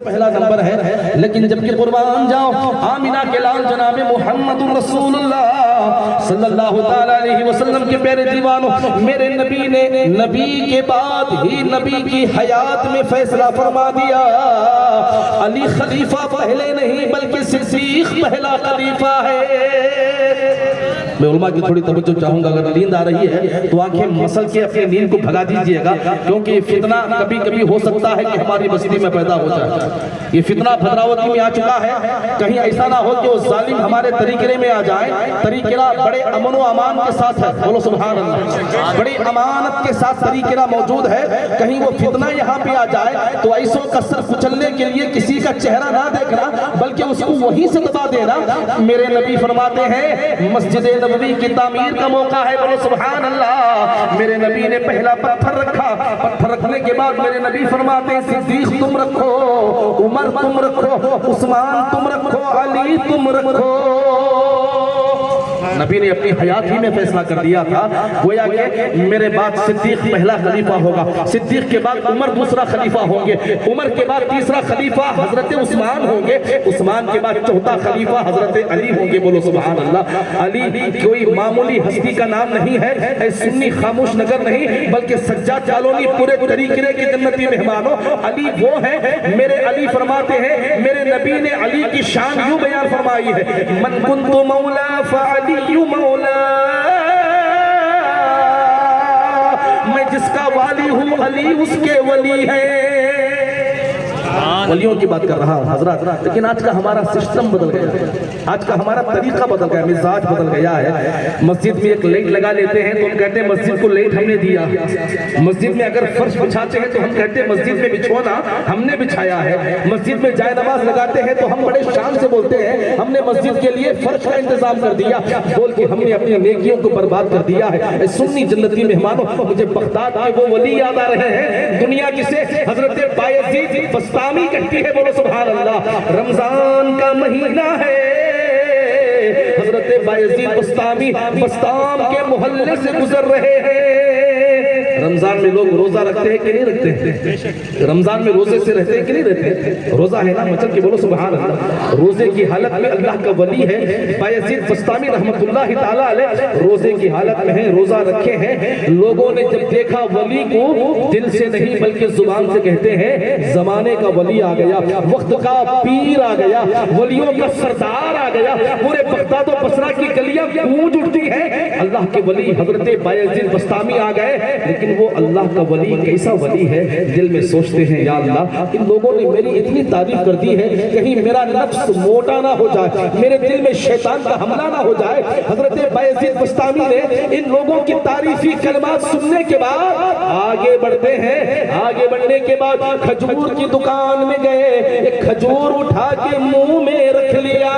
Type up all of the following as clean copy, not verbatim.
پہلا نمبر ہے، لیکن جب کہ قربان جاؤ آمینہ کے لال جناب محمد رسول اللہ صلی اللہ تعالیٰ علیہ وسلم کے پیارے دیوانوں، میرے نبی نے نبی کے بعد ہی نبی کی حیات میں فیصلہ فرما دیا، علی خلیفہ پہلے نہیں بلکہ صدیق پہلا خلیفہ ہے۔ میں علماء کی تھوڑی توجہ چاہوں گا، اگر نیند آ رہی ہے تو آنکھیں مسل کے اپنی نیند کو بھگا دیجئے گا، کیونکہ فتنہ کبھی کبھی ہو سکتا ہے کہ ہماری بستی میں پیدا ہو جائے۔ یہ فتنہ بھدراوتی میں آ چکا ہے، کہیں ایسا نہ ہو کہ وہ ظالم ہمارے طریقے میں آ جائے۔ طریقہ بڑے امن و امان کے ساتھ ہے، بولو سبحان اللہ، بڑی امانت کے ساتھ طریقہ موجود ہے، کہیں وہ فتنہ یہاں پہ آ جائے تو ایسو کسر کچلنے کے لیے کسی کا چہرہ نہ دیکھنا بلکہ اس کو وہیں سے دبا دینا۔ میرے نبی فرماتے ہیں مسجد نبوی کی تعمیر کا موقع ہے، بولو سبحان اللہ، میرے نبی نے پہلا پتھر رکھا، پتھر رکھنے کے بعد میرے نبی فرماتے ہیں صدیق تم رکھو، عمر تم رکھو، عثمان تم رکھو، علی تم رکھو۔ نبی نے اپنی حیات ہی میں فیصلہ کر دیا تھا، گویا کہ میرے بعد صدیق پہلا خلیفہ ہوگا، صدیق کے بعد عمر دوسرا خلیفہ ہوں گے، عمر کے بعد تیسرا خلیفہ حضرت عثمان ہوں گے، عثمان کے بعد چوتھا خلیفہ حضرت علی ہوں گے، بولو سبحان اللہ۔ علی کوئی معمولی ہستی کا نام نہیں ہے، اے سنی خاموش نگر نہیں بلکہ سجاد جالونی پورے طریقے کے جنتی مہمانوں، علی وہ ہیں، میرے علی فرماتے ہیں، میرے نبی نے علی کی شان یوں بیان فرمائی ہے، من کنت مولا فعلی مولا، میں جس کا والی ہوں علی اس کے ولی ہے۔ ولیوں کی بات کر رہا ہوں حضرات، لیکن آج کا ہمارا سسٹم بدل گیا، آج کا ہمارا طریقہ بدل گیا، مزاج بدل گیا ہے۔ مسجد میں ایک لائٹ لگا لیتے ہیں تو ہم کہتے ہیں مسجد کو لائٹ ہم نے دیا، مسجد میں اگر فرش بچھاتے ہیں تو ہم کہتے ہیں مسجد میں بچھونا ہم نے بچھایا ہے، مسجد میں جائے نماز لگاتے ہیں تو ہم بڑے شان سے بولتے ہیں ہم نے مسجد کے لیے فرش کا انتظام کر دیا، بول کے ہم نے اپنی نیکیوں کو برباد کر دیا ہے۔ سنی جنتی مہمانوں، مجھے بغداد کے وہ ولی یاد آ رہے ہیں، دنیا جسے حضرت بایزید بسطامی کہتی ہے، بولو سبحان اللہ، رمضان کا مہینہ ہے، حضرت بایزید بسطامی بسطام کے محلے سے گزر رہے ہیں۔ رمضان میں لوگ روزہ رکھتے ہیں کہ نہیں رکھتے ہیں؟ رمضان میں روزے سے رہتے ہیں کہ نہیں رہتے ہیں؟ روزہ ہے نا مچل کے، بولو سبحان اللہ، روزے کی حالت میں اللہ کا ولی ہے بایزید بسطامی رحمت اللہ تعالیٰ علیہ، روزے کی حالت میں ہیں، روزہ رکھے ہیں۔ لوگوں نے جب دیکھا ولی کو، دل سے نہیں بلکہ زبان سے کہتے ہیں زمانے کا ولی آ گیا، وقت کا پیر آ گیا، ولیوں کا سردار آ گیا، پورے بغداد و بصرہ کی گلیاں گونج اٹھتی ہیں، اللہ کے ولی حضرت بایزید بسطامی آ گئے۔ لیکن وہ اللہ کا ولی کیسا ولی ہے؟ دل میں سوچتے ہیں یا اللہ ان لوگوں نے میری اتنی تعریف کر دی ہے، کہیں میرا نفس موٹا نہ ہو جائے، میرے دل میں شیطان کا حملہ نہ ہو جائے۔ حضرت بایزید بسطامی نے ان لوگوں کی تعریفی کلمات سننے کے بعد آگے بڑھتے ہیں، آگے بڑھنے کے بعد کھجور کی دکان میں گئے، ایک کھجور اٹھا کے منہ میں رکھ لیا،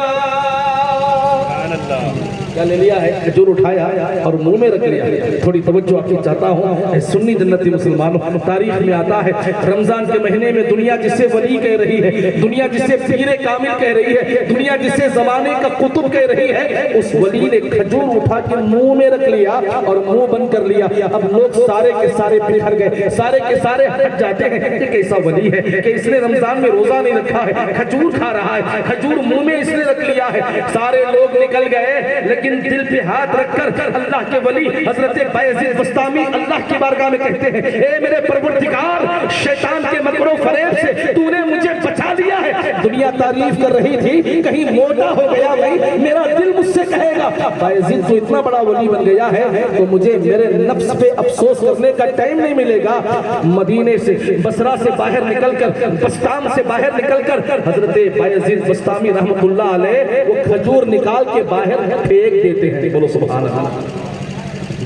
کیا لے لیا ہے؟ کھجور اٹھایا اور منہ میں رکھ لیا۔ تھوڑی توجہ آپ کی چاہتا ہوں، اے سنی جنتی مسلمانوں، تاریخ میں آتا ہے رمضان کے مہینے میں دنیا جسے ولی کہہ رہی ہے، دنیا جسے پیر کامل کہہ رہی ہے، دنیا جسے زمانے کا قطب کہہ رہی ہے، اس ولی نے کھجور اٹھا کے منہ میں رکھ لیا اور منہ بند کر لیا۔ اب لوگ سارے کے سارے بکھر گئے، سارے کے سارے ہٹ جاتے ہیں کہ کیسا ولی ہے کہ اس نے رمضان میں روزہ نہیں رکھا ہے، کھجور کھا رہا ہے، کھجور منہ میں اس نے رکھ لیا ہے۔ سارے لوگ نکل گئے، لیکن دل پہ ہاتھ رکھ کر اللہ کے ولی حضرت بایزید بسطامی اللہ کی بارگاہ میں کہتے ہیں، اے میرے پروردگار، شیطان کے مکر و فریب سے تو نے مجھے بچا لیا ہے۔ دنیا تعریف کر رہی تھی کہیں موٹا ہو گیا نہیں، میرا دل مجھ سے کہے گا بایزید تو اتنا بڑا ولی بن گیا ہے تو مجھے میرے نفس پہ افسوس کرنے کا ٹائم نہیں ملے گا۔ مدینے سے بصرہ سے باہر نکل کر، بسطام سے باہر نکل کر حضرت بایزید بسطامی رحمت اللہ علیہ وہ کھجور نکال کے باہر پھینک دیتے ہیں، بولو سبحان اللہ۔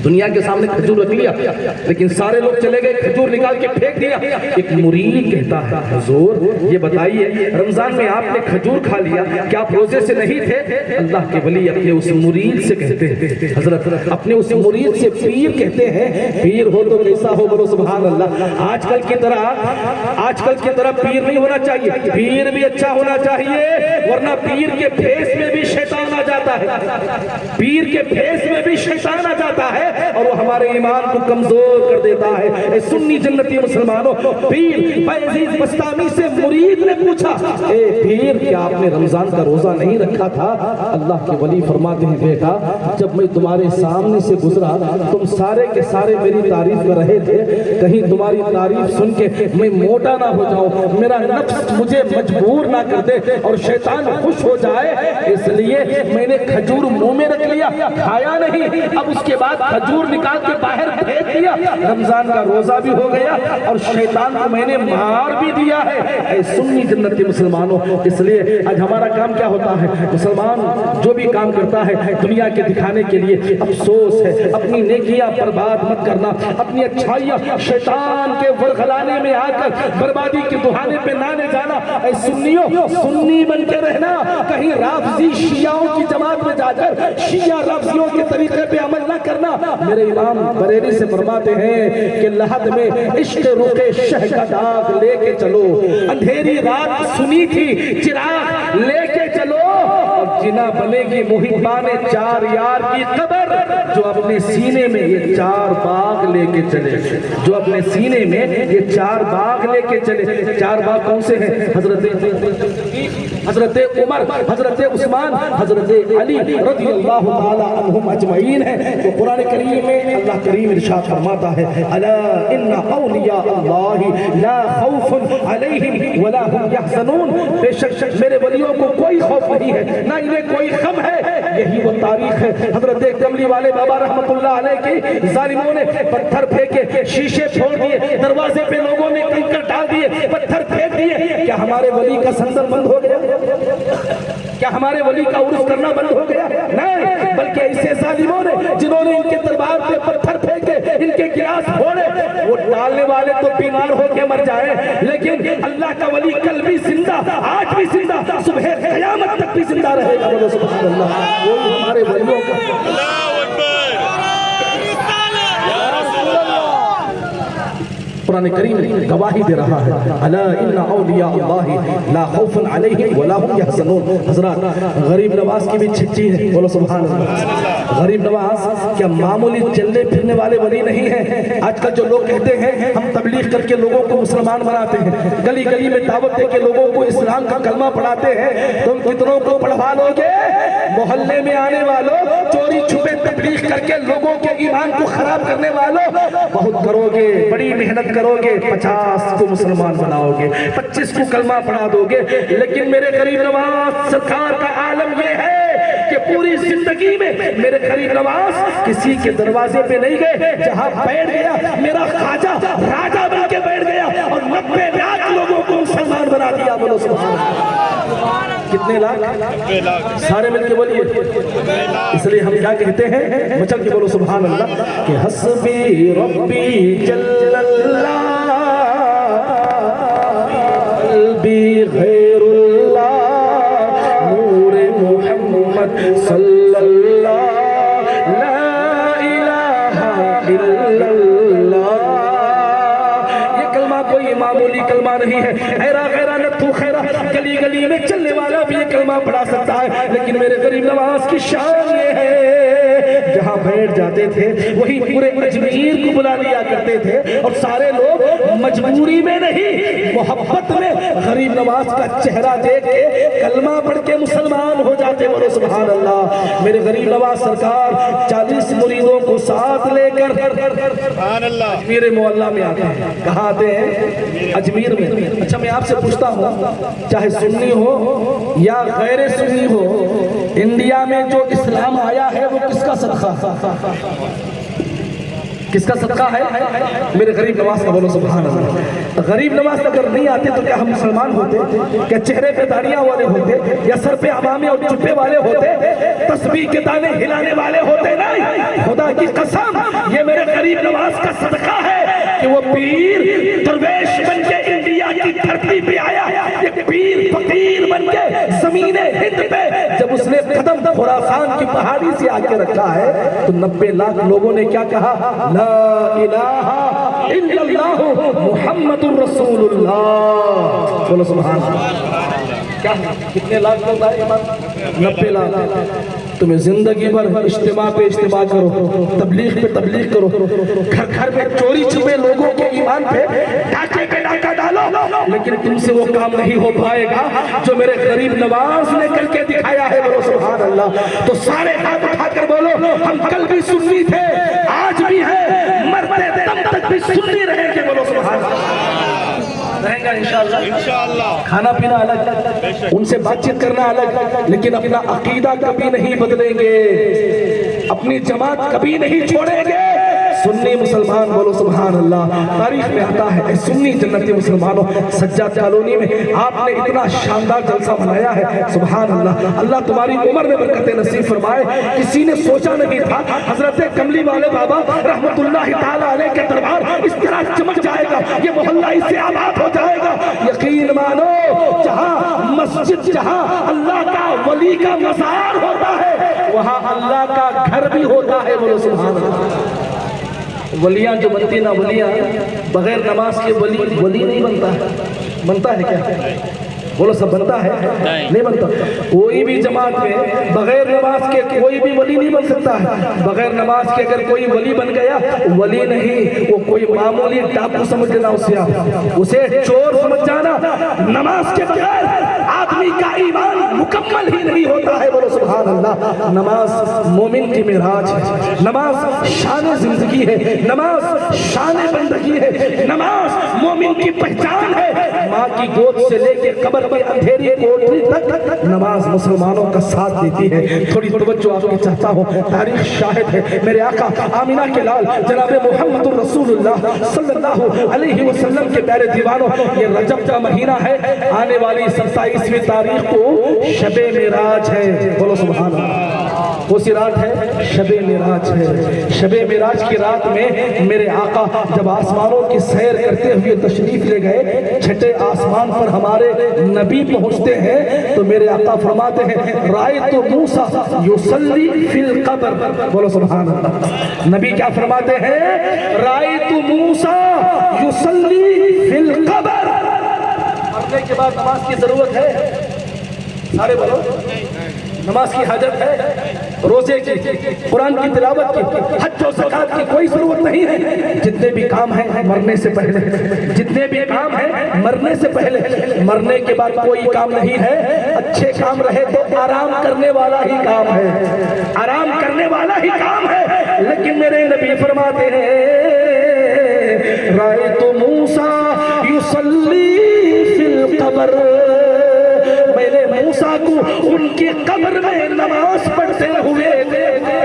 دنیا کے سامنے کھجور رکھ لیا، لیکن سارے لوگ چلے گئے، کھجور نکال کے پھینک دیا۔ ایک مرید کہتا ہے حضور یہ بتائیے رمضان میں آپ نے کھجور کھا لیا، کیا آپ روزے سے نہیں تھے؟ اللہ کے ولی اپنے اس مرید سے کہتے ہیں، حضرت اپنے اس مرید سے پیر کہتے ہیں، پیر ہو تو کیسا ہو، بولو سبحان اللہ۔ آج کل کی طرح پیر نہیں ہونا چاہیے، پیر بھی اچھا ہونا چاہیے، ورنہ پیر کے بھیس میں بھی شیطان آ جاتا ہے، پیر کے بھیس میں بھی شیطان آ جاتا ہے۔ اور وہ ہمارے ایمان کو کمزور کر دیتا ہے۔ اے سنی جنتی مسلمانوں، پیر بایزید بستامی سے مرید نے پوچھا، اے پیر کیا آپ نے رمضان کا روزہ نہیں رکھا تھا؟ اللہ کے ولی فرماتے ہیں بیٹا جب میں تمہارے سامنے سے گزرا تم سارے کے سارے میری تعریف کر رہے تھے، کہیں تمہاری تعریف سن کے میں موٹا نہ ہو جاؤں، میرا نفس مجھے مجبور نہ کر دے اور شیطان خوش ہو جائے، اس لیے میں نے کھجور منہ میں رکھ لیا، کھایا نہیں، اب اس کے بعد کھجور نکال کے باہر پھینک دیا، رمضان کا روزہ بھی ہو گیا اور شیطان کو میں نے مار بھی دیا ہے۔ اے سنی جنتی مسلمانوں، اس لیے آج ہمارا کام کیا ہوتا ہے؟ مسلمان جو بھی کام کرتا ہے دنیا کے دکھانے کے لیے افسوس ہے، اپنی نیکیاں برباد مت کرنا، اپنی اچھائیاں شیطان کے ورغلانے میں آ کر بربادی کے دہانے پہ نہ لے جانا۔ اے سنیوں، سنی بن کے رہنا، کہیں رافضی شیعوں کی جماعت میں جا کر شیعہ رافضیوں کے طریقے پہ عمل نہ کرنا۔ میرے امام بریلی سے فرماتے ہیں کہ لحد میں عشق رخ شہ کا داغ لے کے چلو، اندھیری رات سنی تھی چراغ لے کے چلو، اور جنا بنے گی محبان چار یار کی قبر، جو اپنے سینے میں یہ چار باغ لے کے چلے، جو اپنے سینے میں یہ چار باغ لے کے چلے۔ چار باغ کون سے ہیں؟ حضرت عمر، حضرت عثمان، حضرت علی رضی اللہ تعالی عنہم اجمعین ہیں۔ تو قرآن کریم میں اللہ کریم ارشاد فرماتا ہے، الا ان اولیاء اللہ لا خوف علیہم ولا هم يحزنون، بے شک میرے ولیوں کو کوئی خوف نہیں ہے نہ انہیں کوئی غم ہے۔ یہی وہ تاریخ ہے۔ حضرت کملی والے بابا رحمت اللہ علیہ کی ظالموں نے پتھر پھینکے، شیشے پھوڑ دیے، دروازے پہ لوگوں نے کنکر ڈال دیے، پتھر پھینک دیے۔ کیا ہمارے ولی کا سندر بند ہو گیا؟ کیا ہمارے ولی کا عرس کرنا بند ہو گیا؟ نہیں، بلکہ ایسے ظالموں نے جنہوں نے ان کے دربار پہ پتھر پھینکے، ان کے گلاس پھوڑے، وہ ڈالنے والے تو بیمار ہو کے مر جائے، لیکن اللہ کا ولی کل بھی زندہ، آج بھی زندہ، صبح قیامت تک بھی زندہ رہے گا۔ بولو سبحان اللہ۔ وہ ہمارے ولیوں کا قرآن کریم گواہی دے رہا ہے، الا ان اولیاء اللہ لا خوف علیہم ولا هم يحزنون۔ حضرات غریب نواز کی بھی چھچی ہے، بولو سبحان اللہ۔ غریب نواز کیا معمولی چلنے پھرنے والے ولی نہیں ہیں؟ آج کل جو لوگ کہتے ہیں ہم تبلیغ کر کے لوگوں کو مسلمان بناتے ہیں، گلی گلی میں دعوت دے کے لوگوں کو اسلام کا کلمہ پڑھاتے ہیں، تم کتنوں کو پڑھوا لو گے؟ محلے میں آنے والوں، چوری چھپے تبلیغ کر کے لوگوں کے ایمان کو خراب کرنے والوں، بہت کرو گے، بڑی محنت کرو گے، 50 کو مسلمان بناؤ گے، 25 کو کلمہ پڑھا دو گے، لیکن میرے غریب نواز سرکار کا عالم یہ ہے کہ پوری زندگی میں میرے غریب نواز کسی کے دروازے پہ نہیں گئے، جہاں بیٹھ گیا میرا خواجہ راجہ بن کے بیٹھ گیا اور 90 لاکھ لوگوں کو مسلمان بنا دیا۔ بولو سبحان اللہ۔ کتنے لاکھ؟ سارے مل کے بولیے۔ اس لیے ہم کیا کہتے ہیں؟ مچل کے بولو سبحان اللہ کہ حسبی ربی جل اللہ قلبی غیر اللہ نور محمد صلی اللہ لا الہ الا اللہ۔ یہ کلمہ کوئی معمولی کلمہ نہیں ہے، خیرہ خیرہ نتھو خیرہ گلی گلی میں چلنے والا بھی یہ کلمہ پڑھا سکتا ہے، لیکن میرے غریب نواز کی شان یہ ہے جہاں بیٹھ جاتے تھے وہی پورے اجمیر کو بلا لیا کرتے تھے، اور سارے لوگ مجبوری میں نہیں محبت میں غریب نواز کا چہرہ دیکھ کے کلمہ پڑھ کے مسلمان ہو جاتے۔ بولو سبحان اللہ۔ میرے غریب نواز سرکار 40 مریدوں کو ساتھ لے کر اجمیر معلیٰ میں آتے ہیں۔ کہاں آتے ہیں؟ اجمیر میں۔ اچھا میں آپ سے پوچھتا ہوں، چاہے سنی ہو یا غیر سنی ہو، انڈیا میں جو اسلام آیا ہے وہ کس کا صدقہ؟ کس کا صدقہ ہے؟ میرے غریب نواز کا۔ بولو سبحان اللہ۔ غریب نواز اگر نہیں آتے تو کیا ہم مسلمان ہوتے؟ کیا چہرے پہ داڑیاں والے ہوتے؟ یا سر پہ عمامے اور جبے والے ہوتے؟ تسبیح کے دانے ہلانے والے ہوتے؟ نہیں، خدا کی قسم یہ میرے غریب نواز کا صدقہ ہے کہ وہ پیر درویش بن کے انڈیا کی دھرتی پہ آیا، یہ پیر فقیر بن کے زمین ہند پہ جب اس نے قدم خراسان کی پہاڑی سے آ کے رکھا ہے تو 90 لاکھ لوگوں نے کیا کہا؟ لا الہ الا اللہ محمد الرسول اللہ۔ بولو سبحان اللہ۔ کیا کتنے لاکھ لوگ آئے؟ 90 لاکھ۔ تمہیں زندگی بھر اجتماع پہ اجتماع کرو، تبلیغ پہ تبلیغ کرو، گھر گھر میں چوری چھپے لوگوں کے ایمان پہ ڈاکے پہ ڈاکہ ڈالو، لیکن تم سے وہ کام نہیں ہو پائے گا جو میرے غریب نواز نے کر کے دکھایا ہے۔ بولو سبحان اللہ۔ تو سارے ہاتھ اٹھا کر بولو، ہم کل بھی سنی تھے، آج بھی ہے، مرتے دم تک بھی سنی رہیں گے۔ بولو سبحان اللہ۔ رہیں گا انشاءاللہ۔ کھانا پینا الگ، ان سے بات چیت کرنا الگ، لیکن اپنا عقیدہ کبھی نہیں بدلیں گے، اپنی جماعت کبھی نہیں چھوڑیں گے۔ سنی مسلمان، بولو سبحان اللہ۔ تاریخ میں آتا ہے اے سنی جنتی مسلمانوں، سجاد کالونی میں آپ نے اتنا شاندار جلسہ منایا ہے، سبحان اللہ۔ اللہ تمہاری عمر میں برکت نصیب فرمائے۔ کسی نے سوچا نہیں تھا حضرت کملی والے بابا رحمت اللہ تعالیٰ علیہ کے دربار اس طرح چمک جائے گا، یہ محلہ اس سے آباد ہو جائے گا۔ یقین مانو، جہاں مسجد، جہاں اللہ کا ولی کا مزار ہوتا ہے، وہاں اللہ کا گھر بھی ہوتا ہے۔ بولو سبحان اللہ۔ ولیاں جو بنتی نا، ولیاں بغیر نماز کے ولی نہیں بنتا ہے۔ بنتا ہے کیا؟ بولو سب بنتا ہے؟ نہیں بنتا۔ کوئی بھی جماعت میں بغیر نماز کے کوئی بھی ولی نہیں بن سکتا ہے۔ بغیر نماز کے اگر کوئی ولی بن گیا، ولی نہیں، وہ کوئی معمولی ڈاکو سمجھ لینا اسے چور سمجھ جانا۔ نماز کے بغیر آدمی کا ایمان مکمل ہی نہیں ہوتا ہے۔ بولو سبحان اللہ۔ نماز مومن کی معراج ہے، نماز شان زندگی ہے، نماز شان بندگی ہے، نماز مومن کی پہچان ہے۔ ماں کی گود سے لے کے قبر کی اندھیری کوٹری تک نماز مسلمانوں کا ساتھ دیتی ہے۔ تھوڑی توجہ آپ کی چاہتا ہوں، تاریخ شاہد ہے۔ میرے آقا آمینہ کے لال جناب محمد رسول اللہ صلی اللہ علیہ وسلم کے پیارے دیوانوں، یہ رجب کا مہینہ ہے، آنے والی 27ویں تاریخ کو شب معراج ہے۔ بولو سبحان اللہ۔ کون سی رات ہے؟ شب معراج ہے۔ شب معراج کی رات میں میرے آقا جب آسمانوں کی سیر کرتے ہوئے تشریف لے گئے، چھٹے آسمان پر ہمارے نبی پہنچتے ہیں تو میرے آقا فرماتے ہیں رأیت موسیٰ یصلی فی القبر۔ بولو سبحان اللہ۔ نبی کیا فرماتے ہیں؟ رأیت موسیٰ یصلی فی القبر۔ مرنے کے بعد نماز کی ضرورت ہے؟ سارے بولو، نماز کی حاجت ہے، روزے کی، قرآن کی تلاوت کی، حج و زکات کی کوئی ضرورت نہیں ہے۔ جتنے بھی کام ہیں مرنے سے پہلے، جتنے بھی کام ہیں مرنے سے پہلے، مرنے کے بعد کوئی کام نہیں ہے۔ اچھے کام رہے تو آرام کرنے والا ہی کام ہے، آرام کرنے والا ہی کام ہے۔ لیکن میرے نبی فرماتے ہیں رأیت موسیٰ یصلی فی القبر، میں نے موسیٰ کو ان کی قبر میں نماز پڑھتے ہوئے دیکھا۔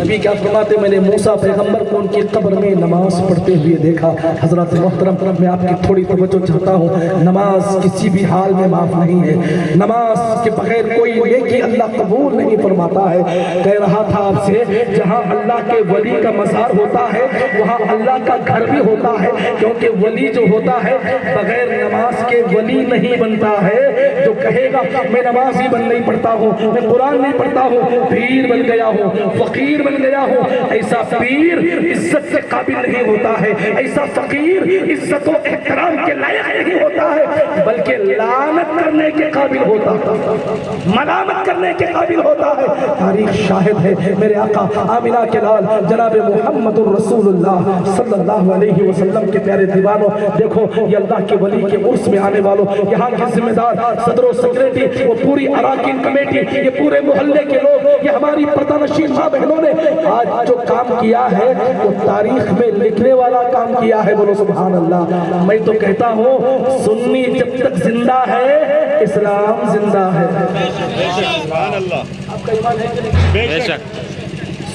نبی کیا فرماتے؟ میں نے موسیٰ پیغمبر کو ان کی قبر میں نماز پڑھتے ہوئے دیکھا۔ حضرات محترم، میں آپ کی تھوڑی توجہ چاہتا ہوں، نماز کسی بھی حال میں معاف نہیں ہے۔ نماز کے بغیر کوئی نیکی اللہ قبول نہیں فرماتا ہے۔ کہہ رہا تھا آپ سے، جہاں اللہ کے ولی کا مزار ہوتا ہے وہاں اللہ کا گھر بھی ہوتا ہے، کیونکہ ولی جو ہوتا ہے بغیر نماز کے ولی نہیں بنتا ہے۔ جو کہے گا میں نماز ہی نہیں پڑھتا ہوں، میں قرآن نہیں پڑھتا ہوں، پیر بن گیا ہوں، فقیر بن گیا ہوں، ایسا پیر عزت سے قابل نہیں ہوتا ہے، ایسا فقیر عزت و احترام کے لائق نہیں ہوتا ہے، بلکہ لعنت کرنے کے قابل ہوتا ہے، ملامت کرنے کے قابل ہوتا ہے۔ تاریخ شاہد ہے۔ میرے آقا آمینہ کے لال جناب محمد الرسول اللہ صلی اللہ علیہ وسلم کے پیارے دیوانوں، دیکھو یہ اللہ کے ولی کے عرس میں آنے والوں، یہاں کے ذمہ دار صدر و سیکریٹری، وہ پوری اراکین کمیٹی، یہ پورے محلے کے لوگ، یہ ہماری پردہ نشین ماں بہنوں نے آج جو کام کیا ہے وہ تاریخ میں لکھنے والا کام کیا ہے۔ بولو سبحان اللہ۔ میں تو کہتا ہوں سنی جب تک زندہ ہے اسلام زندہ ہے۔ سبحان اللہ۔ آپ کا ایمان ہے کہ نہیں؟ بے شک۔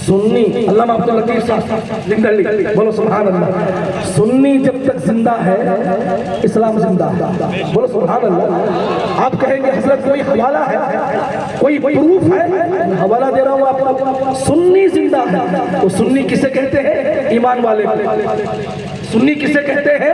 سنی، علامہ عبداللطیف صاحب لکھ لی، بولو سبحان اللہ۔ سنی جب تک زندہ ہے اسلام زندہ ہے۔ بولو سبحان اللہ۔ آپ کہیں گے حضرت کوئی حوالہ ہے، کوئی پروف ہے؟ میں حوالہ دے رہا ہوں آپ کو۔ سنی زندہ ہے۔ تو سنی کسے کہتے ہیں؟ ایمان والے کو۔ سنی کسے کہتے ہیں؟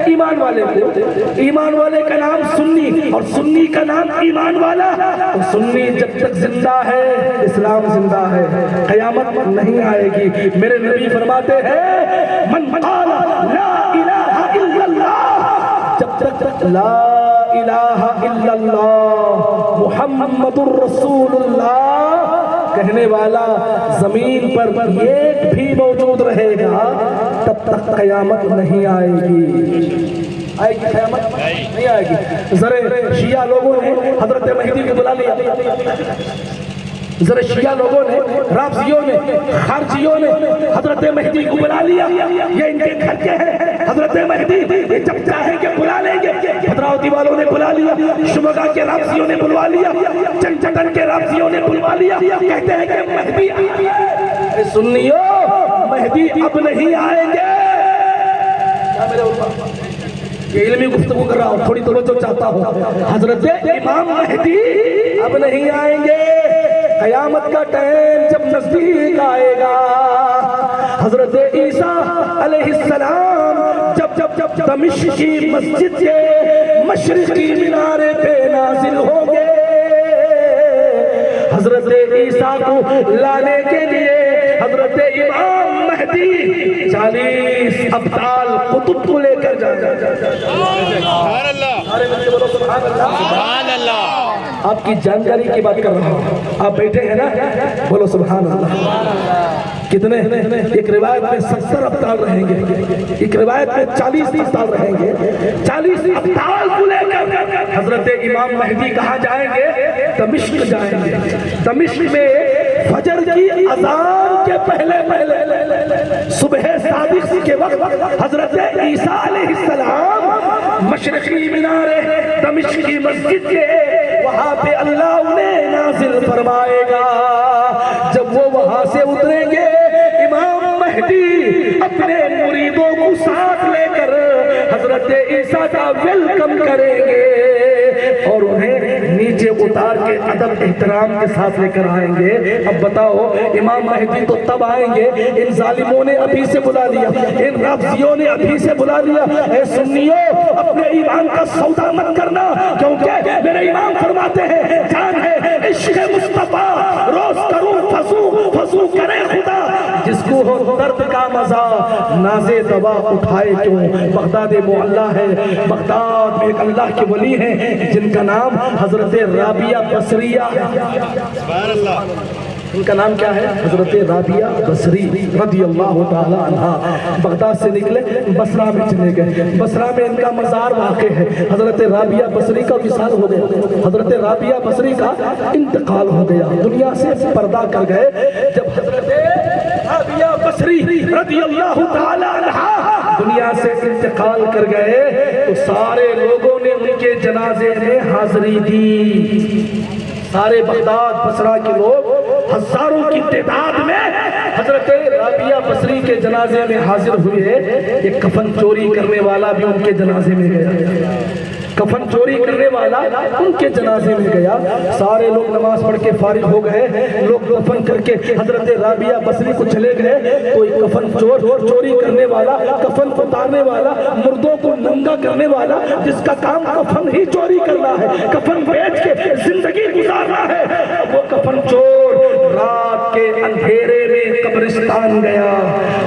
ایمان والے کو۔ ایمان والے کا نام سنی اور سنی کا نام ایمان والا۔ تو سنی جب تک زندہ ہے اسلام زندہ ہے، قیامت نہیں آئے گی۔ میرے نبی فرماتے ہیں من قال لا الہ الا اللہ، جب تک لا الہ الا اللہ محمد الرسول اللہ کہنے والا زمین پر ایک بھی موجود رہے گا تب تک قیامت نہیں آئے گی۔ آئے گی قیامت؟ نہیں آئے گی۔ ذرا شیعہ لوگوں نے حضرت مہدی کو بلا لیا، ذرا شیعہ لوگوں نے، رافضیوں نے، خارجیوں نے حضرت مہدی کو بلا لیا، یہ ان کے گھر کے ہیں حضرت مہدی، یہ جب چاہیں کہ بلا لیں گے۔ بھدراوتی والوں نے بلا لیا، شمگا کے رافضیوں نے بلوا لیا، چنچتن کے رافضیوں نے بلوا لیا، کہتے ہیں کہ مہدی اے سنیو مہدی اب نہیں آئیں گے۔ یہ علمی گفتگو کر رہا ہوں، تھوڑی توجہ چاہتا ہوں۔ حضرت امام مہدی اب نہیں آئیں گے، قیامت کا ٹائم جب نزدیک آئے گا، حضرت عیسیٰ علیہ السلام جب دمشق کی مسجد کے مشرقی مینارے پہ نازل ہوں گے، حضرت عیسیٰ کو لانے کے لیے حضرت امام مہدی 40 ابطال قطب کو لے کر جائیں گے۔ سبحان اللہ، سبحان اللہ۔ آپ کی جانکاری کی بات کر رہا ہوں، آپ بیٹھے ہیں نا، بولو سبحان اللہ۔ کتنے؟ ایک روایت میں 70 ابطال رہیں گے، ایک روایت میں 40 ابطال رہیں گے۔ 40 ابطال کو لے کر حضرت امام مہدی کہاں جائیں گے؟ دمشق جائیں گے۔ دمشق میں فجر کی اذان کے پہلے صبح صادق کے وقت حضرت عیسیٰ علیہ السلام مشرقی مینارے دمشق کی مسجد کے وہاں پہ اللہ انہیں نازل فرمائے گا۔ جب وہ وہاں سے اتریں گے، امام مہدی اپنے مریدوں کو ساتھ لے کر حضرت عیسیٰ کا ویلکم کریں گے اور انہیں نیچے اتار کے ادب احترام کے ساتھ لے کر آئیں گے۔ اب بتاؤ امام مہدی تو تب آئیں گے، ان ظالموں نے ابھی سے بلا لیا، ان رافضیوں نے ابھی سے بلا لیا۔ اے سنیو اپنے ایمان کا سودا مت کرنا، کیونکہ میرے امام فرماتے ہیں جان ہے عشق مصطفیٰ روز کروں فضو کرے خدا، جس کو ہو درد کا مزہ نازے دوا اٹھائے کیوں۔ بغداد معلیٰ ہے، بغداد میں ایک اللہ کے ولی ہیں جن کا نام حضرت رابعہ بصریہ، سبحان اللہ، ان کا نام کیا ہے؟ حضرت رابعہ بصری رضی اللہ تعالی عنہ۔ بغداد سے نکلے بصرہ میں چلے گئے، بصرہ میں ان کا مزار واقع ہے۔ حضرت رابعہ بصری کا وصال ہو گیا، حضرت رابعہ بصری کا انتقال ہو گیا، دنیا سے پردہ کر گئے۔ جب حضرت رابعہ بصری رضی اللہ تعالی عنہ دنیا سے انتقال کر گئے تو سارے لوگوں نے ان کے جنازے میں حاضری دی۔ سارے بغداد بصرہ کے لوگ ہزاروں کی تعداد میں حضرت رابعہ بصری کے جنازے میں حاضر ہوئے۔ ایک کفن چوری کرنے والا بھی ان کے جنازے میں گیا، کفن چوری کرنے والا ان کے جنازے میں گیا۔ سارے لوگ نماز پڑھ کے فارغ ہو گئے، لوگ کفن کر کے حضرت رابعہ بصری کو چلے گئے۔ کوئی کفن چوری کرنے والا، کفن اتارنے والا، مردوں کو ننگا کرنے والا، جس کا کام کفن ہی چوری کرنا ہے، کفن بیچ کے زندگی گزارنا ہے، وہ کفن چور رات کے اندھیرے میں قبرستان گیا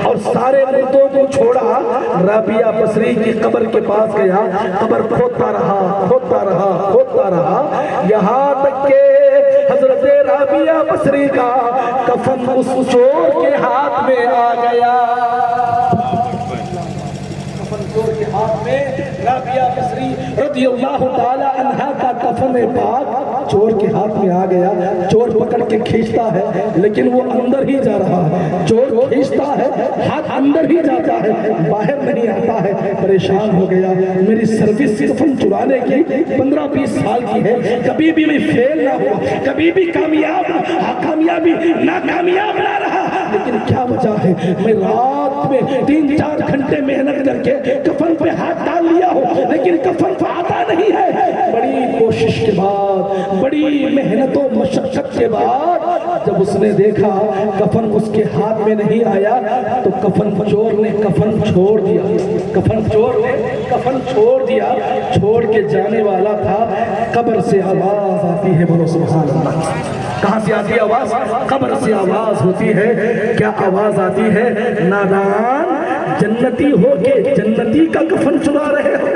اور سارے مردوں کو چھوڑا، رابعہ بصری کی قبر کے پاس گیا، قبر کھودتا رہا یہاں تک کہ حضرت رابعہ بصری کا کفن اس چور کے ہاتھ میں آ گیا۔ کفن چور کے ہاتھ میں رابعہ بصری رضی اللہ تعالی عنہ کا کفن پاک چور کے ہاتھ میں آ گیا۔ چور پکڑ کے کھینچتا ہے لیکن وہ اندر ہی جا رہا ہے، چور کھینچتا ہے ہاتھ اندر ہی جاتا ہے، باہر نہیں آتا ہے۔ پریشان ہو گیا، میری سروس کفن چرانے کی 15-20 سال کی ہے، کبھی بھی میں فیل نہ ہوا، کبھی بھی کامیابی ناکامیاب نہ رہا، لیکن کیا وجہ ہے؟ میں رات میں 3-4 گھنٹے محنت کر کے کفن پہ ہاتھ ڈال لیا ہو لیکن کفن پہ آتا نہیں ہے۔ بڑی کوشش کے بعد، بڑی محنت و مشقت کے بعد جب اس نے دیکھا کفن اس کے ہاتھ میں نہیں آیا تو کفن چور نے کفن چھوڑ دیا، کفن چور نے کفن چھوڑ دیا، چھوڑ کے جانے والا تھا۔ قبر سے آواز آتی ہے، بولو سبحان اللہ۔ کہاں سے آتی ہے آواز؟ قبر سے آواز ہوتی ہے۔ کیا آواز آتی ہے؟ نادان جنتی ہو کے جنتی کا کفن چرا رہے ہو،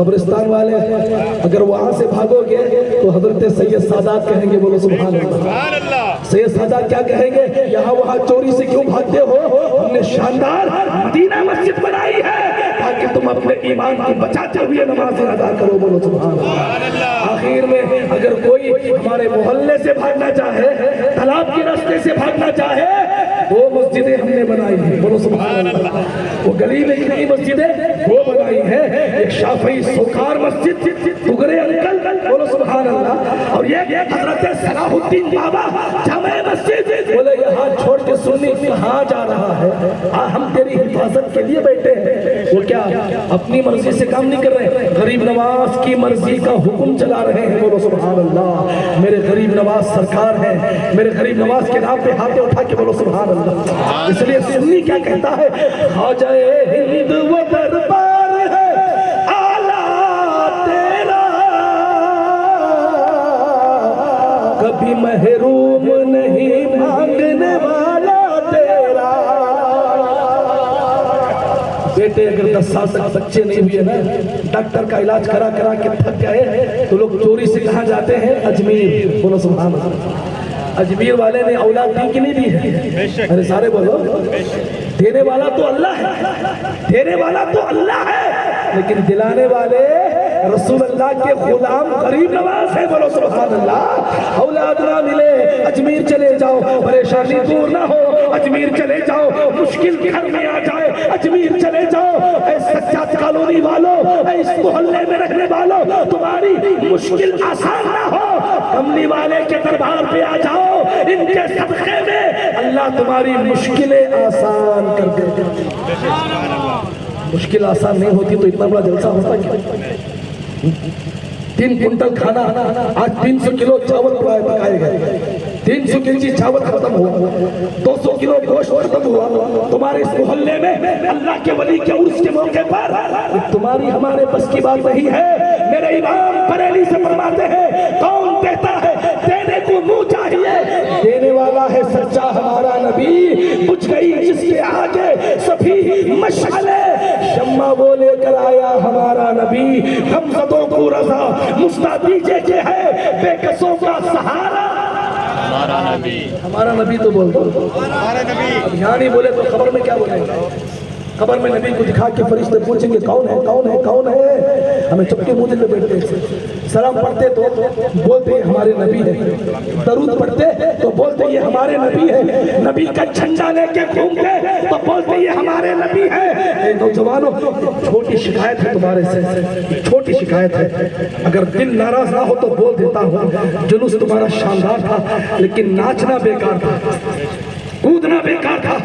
قبرستان والے اگر وہاں سے بھاگو گے تو حضرت سید سادات کہیں گے بولو سبحان اللہ. سید سادات کیا کہیں گے؟ یہاں وہاں چوری سے کیوں بھاگتے ہو؟ ہم نے شاندار مدینہ مسجد بنائی ہے تاکہ تم اپنے ایمان کو بچاتے ہوئے نماز ادا کرو بولو سبحان اللہ. آخر میں اگر کوئی ہمارے محلے سے بھاگنا چاہے، تالاب کے راستے سے بھاگنا چاہے، وہ مسجدیں ہم نے بنائی ہیں بولو سبحان اللہ. وہ گلی میں کتنی مسجدیں وہ بنائی ہیں. ایک شافعی سوکار مسجد ٹگرے انکل بولو سبحان اللہ. اور یہ حضرت صلاح الدین بابا جامع مسجد بولے یہاں چھوڑ کے سنی کہاں جا رہا ہے؟ ہم تیری حفاظت کے لیے بیٹھے ہیں. وہ کیا اپنی مرضی سے کام نہیں کر رہے، غریب نواز کی مرضی کا حکم چلا رہے ہیں بولو سبحان اللہ. میرے غریب نواز سرکار ہیں، میرے غریب نواز کے نام پہ ہاتھیں اٹھا کے بولو سبحان اللہ. اس لیے سنی کیا کہتا ہے؟ خواجہ ہند وہ دربار ہے اعلیٰ تیرا، کبھی محروم نہیں مانگنے والا تیرا. بیٹے اگر 10 سال تک بچے نہیں ہوئے نا، ڈاکٹر کا علاج کرا کرا کے تھک گئے تو لوگ چوری سے کہاں جاتے ہیں؟ اجمیر بولو سبحان اللہ. اجمیر والے نے اولاد دی کہ نہیں دی ہے؟ ارے سارے بولو. دینے والا تو اللہ ہے، دینے والا تو اللہ ہے، لیکن دلانے والے رسول اللہ کے غلام غریب نواز ہے بولو سبحان اللہ. اولاد نہ ملے اجمیر چلے جاؤ، پریشانی دور نہ ہو اجمیر چلے جاؤ، مشکل گھر میں آ جائے اجمیر چلے جاؤ. اے سجاد کالونی والوں، اے اس محلے میں رہنے والوں، تمہاری مشکل آسان نہ ہو، کملی والے کے دربار پہ آ جاؤ، ان کے صدقے میں اللہ تمہاری مشکلیں آسان کر دے. مشکل آسان نہیں ہوتی تو اتنا بڑا جلسہ ہوتا کیا؟ 3 کنٹل کھانا، آج 300 کلو چاول پکائے گئے، 300 کلو چاول ختم ہوا، 200 کلو گوشت ختم ہوا. تمہارے اس محلے میں اللہ کے ولی کے عرس کے موقع پر تمہاری ہمارے بس کی بات نہیں ہے. میرے امام بریلی سے فرماتے ہیں کون دیتا ہے؟ دینے کو منہ چاہیے. دینے والا ہے سچا ہمارا نبی، بجھ گئی جس کے آگے سبھی مشعلے، شمع وہ لے کر آیا ہمارا نبی. ہم زدوں کو رضا مستعدیجے کے ہے، بے کسوں کا سہارا ہمارا نبی. ہمارا نبی تو بول دو. اب یہاں نہیں بولے تو خبر میں کیا بولیں گے؟ خبر میں نبی کو دکھا کے فرشتے پوچھیں گے کون ہے کون ہے کون ہے؟ ہمیں چپکے منہ پہ بیٹھتے ہیں. سلام پڑھتے تو بولتے یہ ہمارے نبی ہے، درود پڑھتے تو بولتے یہ ہمارے نبی ہے، نبی کا جھنڈا لے کے گھومتے تو بولتے یہ ہمارے نبی ہے. اے نوجوانوں، چھوٹی شکایت ہے تمہارے سے، چھوٹی شکایت ہے. اگر دل ناراض نہ ہو تو بول دیتا ہوں، جلوس تمہارا شاندار تھا لیکن ناچنا بیکار تھا، کودنا بیکار تھا.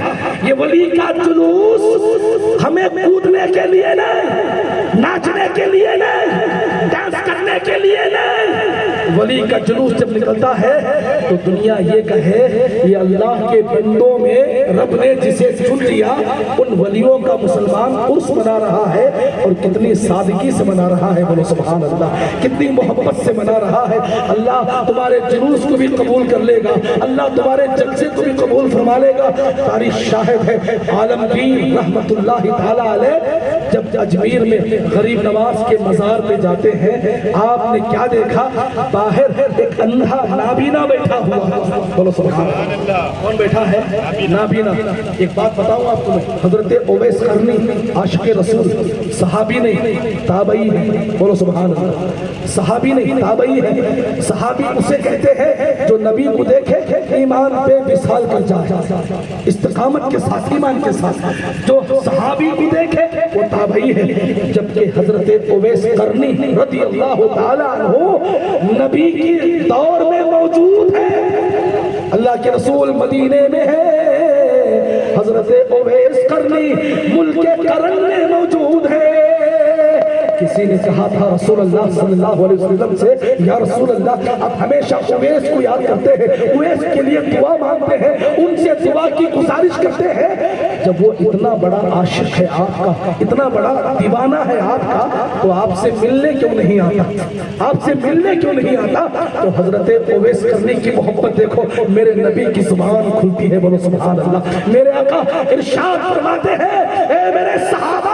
یہ ولی کا جلوس ہمیں کودنے کے لیے نہیں، ناچنے کے لیے نہیں، ڈانس کرنے کے لیے نہیں. ولی کا جلوس جب نکلتا ہے تو دنیا یہ کہے یہ اللہ کے بندوں میں رب نے جسے چن لیا، ان ولیوں کا مسلمان عرس منا رہا ہے، اور کتنی سادگی سے منا رہا ہے بولو سبحان اللہ، کتنی محبت سے منا رہا ہے. اللہ تمہارے جلوس کو بھی قبول کر لے گا، اللہ تمہارے جلسے کو بھی قبول فرما لے گا. تاریخ شاہد ہے، عالمگیر رحمت اللہ تعالی علیہ جب اجمیر میں غریب نواز کے مزار پہ جاتے ہیں، آپ نے کیا دیکھا؟ باہر ایک اندھا نابینا بیٹھا ہوا. بولو سبحان اللہ. کون بیٹھا ہے؟ نابینا. ایک بات بتاؤں آپ کو، حضرت اویس قرنی عاشق رسول، صحابی نہیں تابعی ہے. بولو سبحان اللہ. صحابی نہیں تابعی ہے. صحابی اسے کہتے ہیں جو نبی کو دیکھے ایمان پہ وصال کر جائے، استقامت کے ساتھ، ایمان کے ساتھ. جو صحابی کو دیکھے وہ تابعی ہے. جبکہ حضرت اویس قرنی رضی اللہ تعالیٰ عنہ نبی کی دور میں موجود ہے، اللہ کے رسول مدینے میں ہے، حضرت اویس قرنی ملک قرن میں موجود ہے. کسی نے کہا تھا رسول اللہ صلی اللہ علیہ وسلم سے، یا رسول اللہ آپ ہمیشہ اویس کو یاد کرتے ہیں، اویس کے لیے دعا مانگتے ہیں، ان سے دعا کی گزارش کرتے ہیں. جب وہ اتنا بڑا عاشق ہے آپ کا، اتنا بڑا دیوانہ ہے آپ کا، تو آپ سے ملنے کیوں نہیں آتا؟ آپ سے ملنے کیوں نہیں آتا؟ تو حضرت اویس قرنی کی محبت دیکھو، میرے نبی کی زبان کھلتی ہے. بولو سبحان اللہ. میرے آقا ارشاد فرماتے ہیں اے میرے صحابہ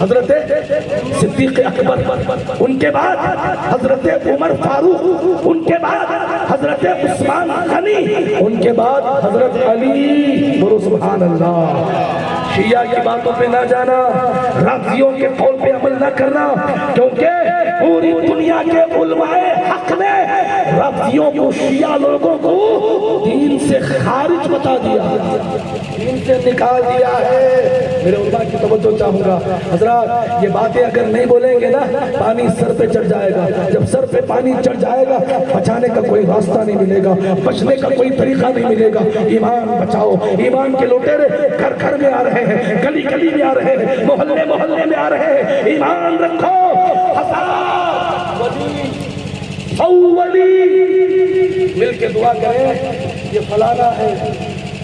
حضرت صدیق اکبر، ان کے بعد حضرت عمر فاروق، ان کے بعد حضرت عثمان غنی، ان کے بعد حضرت علی۔ بولو سبحان اللہ۔ شیعہ کی باتوں پہ نہ جانا، رافضیوں کے قول پہ عمل نہ کرنا، کیونکہ پوری دنیا کے علماء حق نے رافضیوں کو، شیعہ لوگوں کو دین سے خارج بتا دیا، دین سے نکال دیا ہے۔ میرے علماء کی توجہ چاہوں گا حضرات، یہ باتیں اگر نہیں بولیں گے نا پانی سر پہ چڑھ جائے گا، جب سر پہ پانی چڑھ جائے گا بچانے کا کوئی راستہ نہیں ملے گا، بچنے کا کوئی طریقہ نہیں ملے گا۔ ایمان بچاؤ، ایمان کے لوٹیرے گھر گھر میں آ رہے ہیں، گلی گلی میں آ رہے ہیں، محلے محلے میں آ رہے ہیں۔ ایمان رکھو، ولی مل کے دعا کریں، یہ فلانا ہے،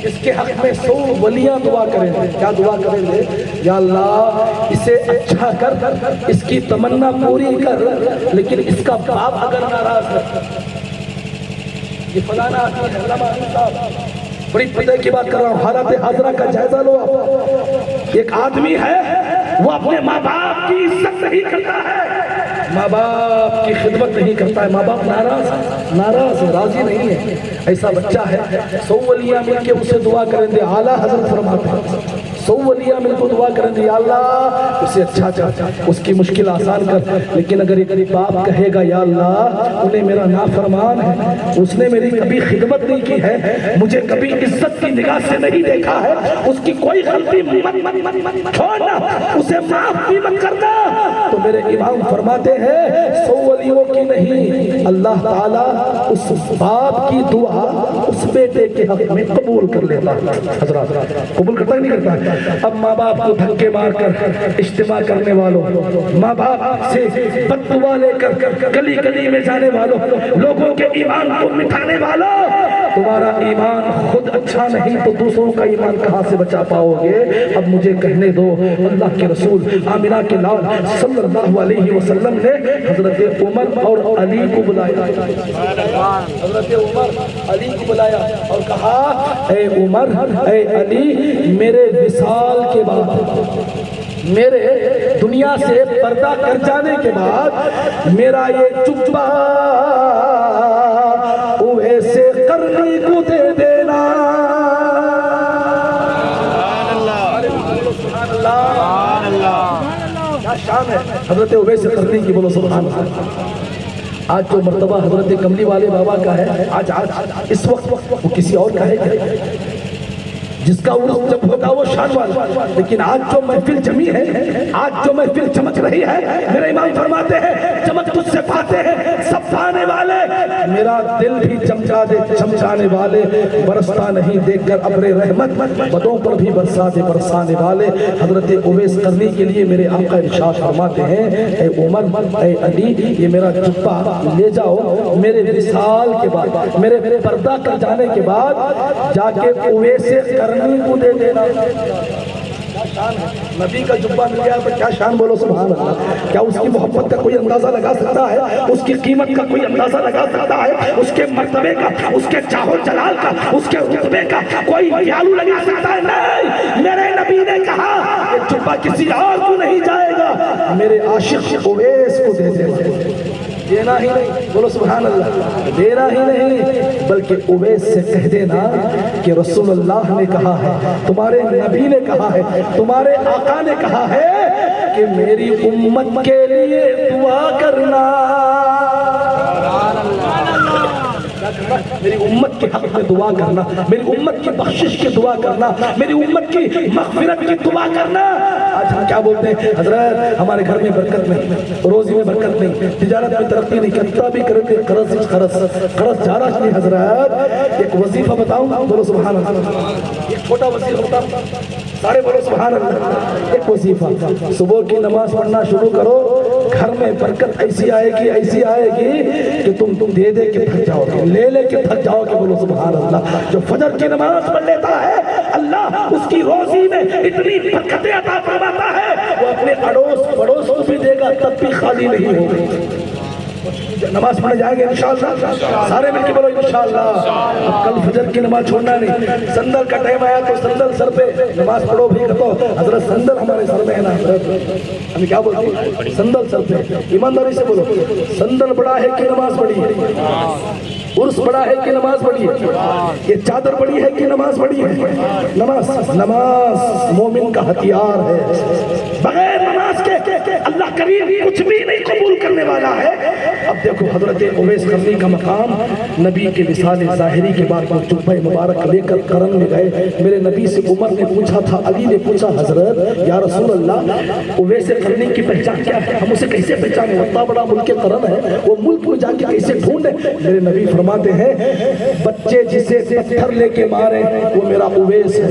اس کے حق میں 100 ولیاں دعا کریں۔ کیا دعا کریں گے؟ یا اللہ اسے اچھا کر، اس کی تمنا پوری کر، لیکن اس کا باپ اگر ناراض ہے، یہ فلانا آدمی ہے، علامہ صاحب بڑی پتہ کی بات کر رہا ہوں، حالات حاضرہ کا جائزہ لو آپ۔ ایک آدمی ہے وہ اپنے ماں باپ کی عزت نہیں کرتا ہے، ماں باپ کی خدمت نہیں کرتا ہے، ماں باپ ناراض ہے، راضی نہیں ہے، ایسا بچہ ہے۔ 100 ولیاں مل کے اسے دعا کریں گے، اعلیٰ حضرت فرماتے ہیں 100 ولیاں مل کو دعا کریں گے، یا اللہ اسے اچھا چاہتا، اس کی مشکل آسان کر۔ لیکن اگر ایک باپ کہے گا یا اللہ انہیں میرا نافرمان ہے، اس نے میری کبھی خدمت نہیں کی ہے، مجھے کبھی عزت کی نگاہ سے نہیں دیکھا ہے، اس کی کوئی غلطی مت چھوڑنا، اسے معاف بھی مت کرنا، تو میرے امام فرماتے ہیں 100 ولیوں کی نہیں، اللہ تعالیٰ اس باپ کی دعا اس بیٹے کے حق میں قبول کر لیتا ہے۔ حضرات قبول کرتا ہی نہیں کرتا ہے۔ اب ماں باپ کو دھکے مار کر اجتماع کرنے والوں، ماں باپ سے بد دعا لے کر گلی گلی میں جانے والوں، لوگوں کے ایمان کو مٹھانے والوں، تمہارا ایمان خود اچھا نہیں تو دوسروں کا ایمان کہاں سے بچا پاؤ گے؟ اب مجھے کہنے دو، اللہ کے رسول آمنہ کے لال صلی اللہ علیہ وسلم نے حضرت عمر اور علی کو بلایا، حضرت عمر علی کو بلایا اور کہا اے عمر اے علی، میرے وصال کے بعد، میرے دنیا سے پردہ کر جانے کے بعد میرا یہ جبہ اویسے قرنی کو دے دینا۔ کیا شان ہے حضرت اویس قرنی کی، بولو سبحان اللہ۔ آج جو مرتبہ حضرت کملی والے بابا کا ہے، آج اس وقت وہ کسی اور کا ہے کیا؟ جس کا عرص جب ہوگا وہ شان والا، لیکن آج جو محفل جمی ہے، آج جو محفل چمک رہی ہے، میرے امام فرماتے ہیں چمک تجھ سے پاتے ہیں سب پانے والے، میرا دل بھی چمچا دے چمچانے والے، برستا نہیں دیکھ کر ابر رحمت، بدوں پر بھی برسا دے برسانے والے۔ حضرت اویس قرنی کے لیے میرے آقا ارشاد فرماتے ہیں اے عمر اے علی، یہ میرا جبہ لے جاؤ، میرے وصال کے بعد، میرے پردہ کر جانے کے بعد جا کے اویس قرنی کو دے دینا۔ کیا شان ہے، نبی کا جبہ مل گیا پر کیا شان، بولو سبحان اللہ۔ کیا اس کی محبت کا کوئی اندازہ لگا سکتا ہے؟ اس کی قیمت کا کوئی اندازہ لگا سکتا ہے؟ اس کے مرتبے کا، اس کے جاہ و جلال کا، اس کے رتبے کا کوئی ویالو لگا سکتا ہے؟ نہیں، میرے نبی نے کہا یہ جبہ کسی اور کو نہیں جائے گا، میرے عاشق اویس کو دے دینا۔ دینا ہی نہیں، بولو سبحان اللہ، دینا ہی نہیں بلکہ اویس سے کہہ دینا کہ رسول اللہ نے کہا ہے، تمہارے نبی نے کہا ہے، تمہارے آقا نے کہا ہے کہ میری امت کے لیے دعا کرنا، میری امت کے حق میں دعا کرنا، میری امت کی بخشش کی دعا کرنا، میری امت کی مغفرت کی دعا کرنا۔ آج ہم کیا بولتے ہیں حضرت ہمارے گھر میں برکت نہیں، روزی میں برکت نہیں، تجارت میں ترقی نہیں، کتنا بھی کریں گے قرض جا رہا نہیں۔ حضرت ایک وظیفہ بتاؤں، بولو سبحان اللہ، ایک چھوٹا وظیفہ بتاؤں، سارے بولو سبحان اللہ۔ ایک وظیفہ، صبح کی نماز پڑھنا شروع کرو، گھر میں برکت ایسی آئے گی کہ تم دے دے کے تھک جاؤ گے، لے لے کے تھک جاؤ گے، بولو سبحان اللہ۔ جو فجر کی نماز پڑھ لیتا ہے اللہ اس کی روزی میں اتنی برکتیں عطا فرماتا ہے، وہ اپنے اڑوس پڑوس کو بھی دے گا تب بھی خالی نہیں ہوگی۔ نماز پڑھنے جائیں گے انشاءاللہ، سارے مل کے بولو انشاءاللہ۔ اب کل فجر کی نماز چھوڑنا نہیں، سندل کا ٹائم آیا تو سندل سر پہ نماز پڑھو بھی کہتا ہو حضرت سندل ہمارے سر میں ہے نا حضرت، ہمیں کیا بولتے ہیں سندل سر پہ، ایمانداری سے بولو سندل بڑا ہے کہ نماز بڑی ہے، عرس بڑا ہے کہ نماز بڑی ہے، یہ چادر بڑی ہے کہ نماز بڑی ہے؟ نماز مومن کا ہتھیار ہے، بغیر نماز کے اللہ کریم کچھ بھی نہیں قبول کرنے والا ہے۔ اب دیکھو حضرت اویس قرنی کا مقام، نبی کے وصال ظاہری کے بعد وہ جبہ مبارک لے کر قرن میں گئے، میرے نبی سے عمر نے پوچھا تھا، علی نے پوچھا حضرت یا رسول اللہ اویس قرنی کی پہچان کیا ہے، ہم اسے کیسے پہچانیں، اتنا بڑا ملک قرن ہے، وہ ملک میں جا کے کیسے ڈھونڈیں؟ میرے نبی فرماتے ہیں بچے جسے پتھر لے کے مارے وہ میرا اویس ہے،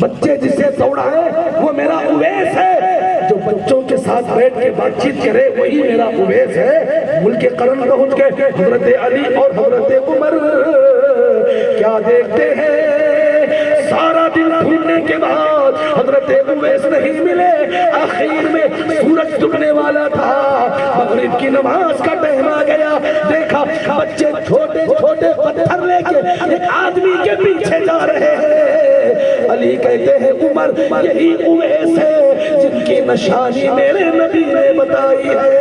بچے جسے دوڑائے وہ میرا اویس ہے، جو بچوں کے ساتھ بیٹھ کے بات چیت کرے وہی میرا اویس ہے۔ ملک قرن پہنچ کے حضرت علی اور حضرت عمر کیا دیکھتے ہیں، سارا دن ڈھونڈنے کے بعد حضرت اویس نہیں ملے، آخر میں سورج ڈوبنے والا تھا، مغرب کی نماز کا ٹائم آ گیا، دیکھا بچے چھوٹے چھوٹے پتھر لے کے ایک آدمی کے پیچھے جا رہے ہیں، علی کہتے ہیں عمر یہی اویس ہے جن کی نشانی میرے نبی نے بتائی ہے،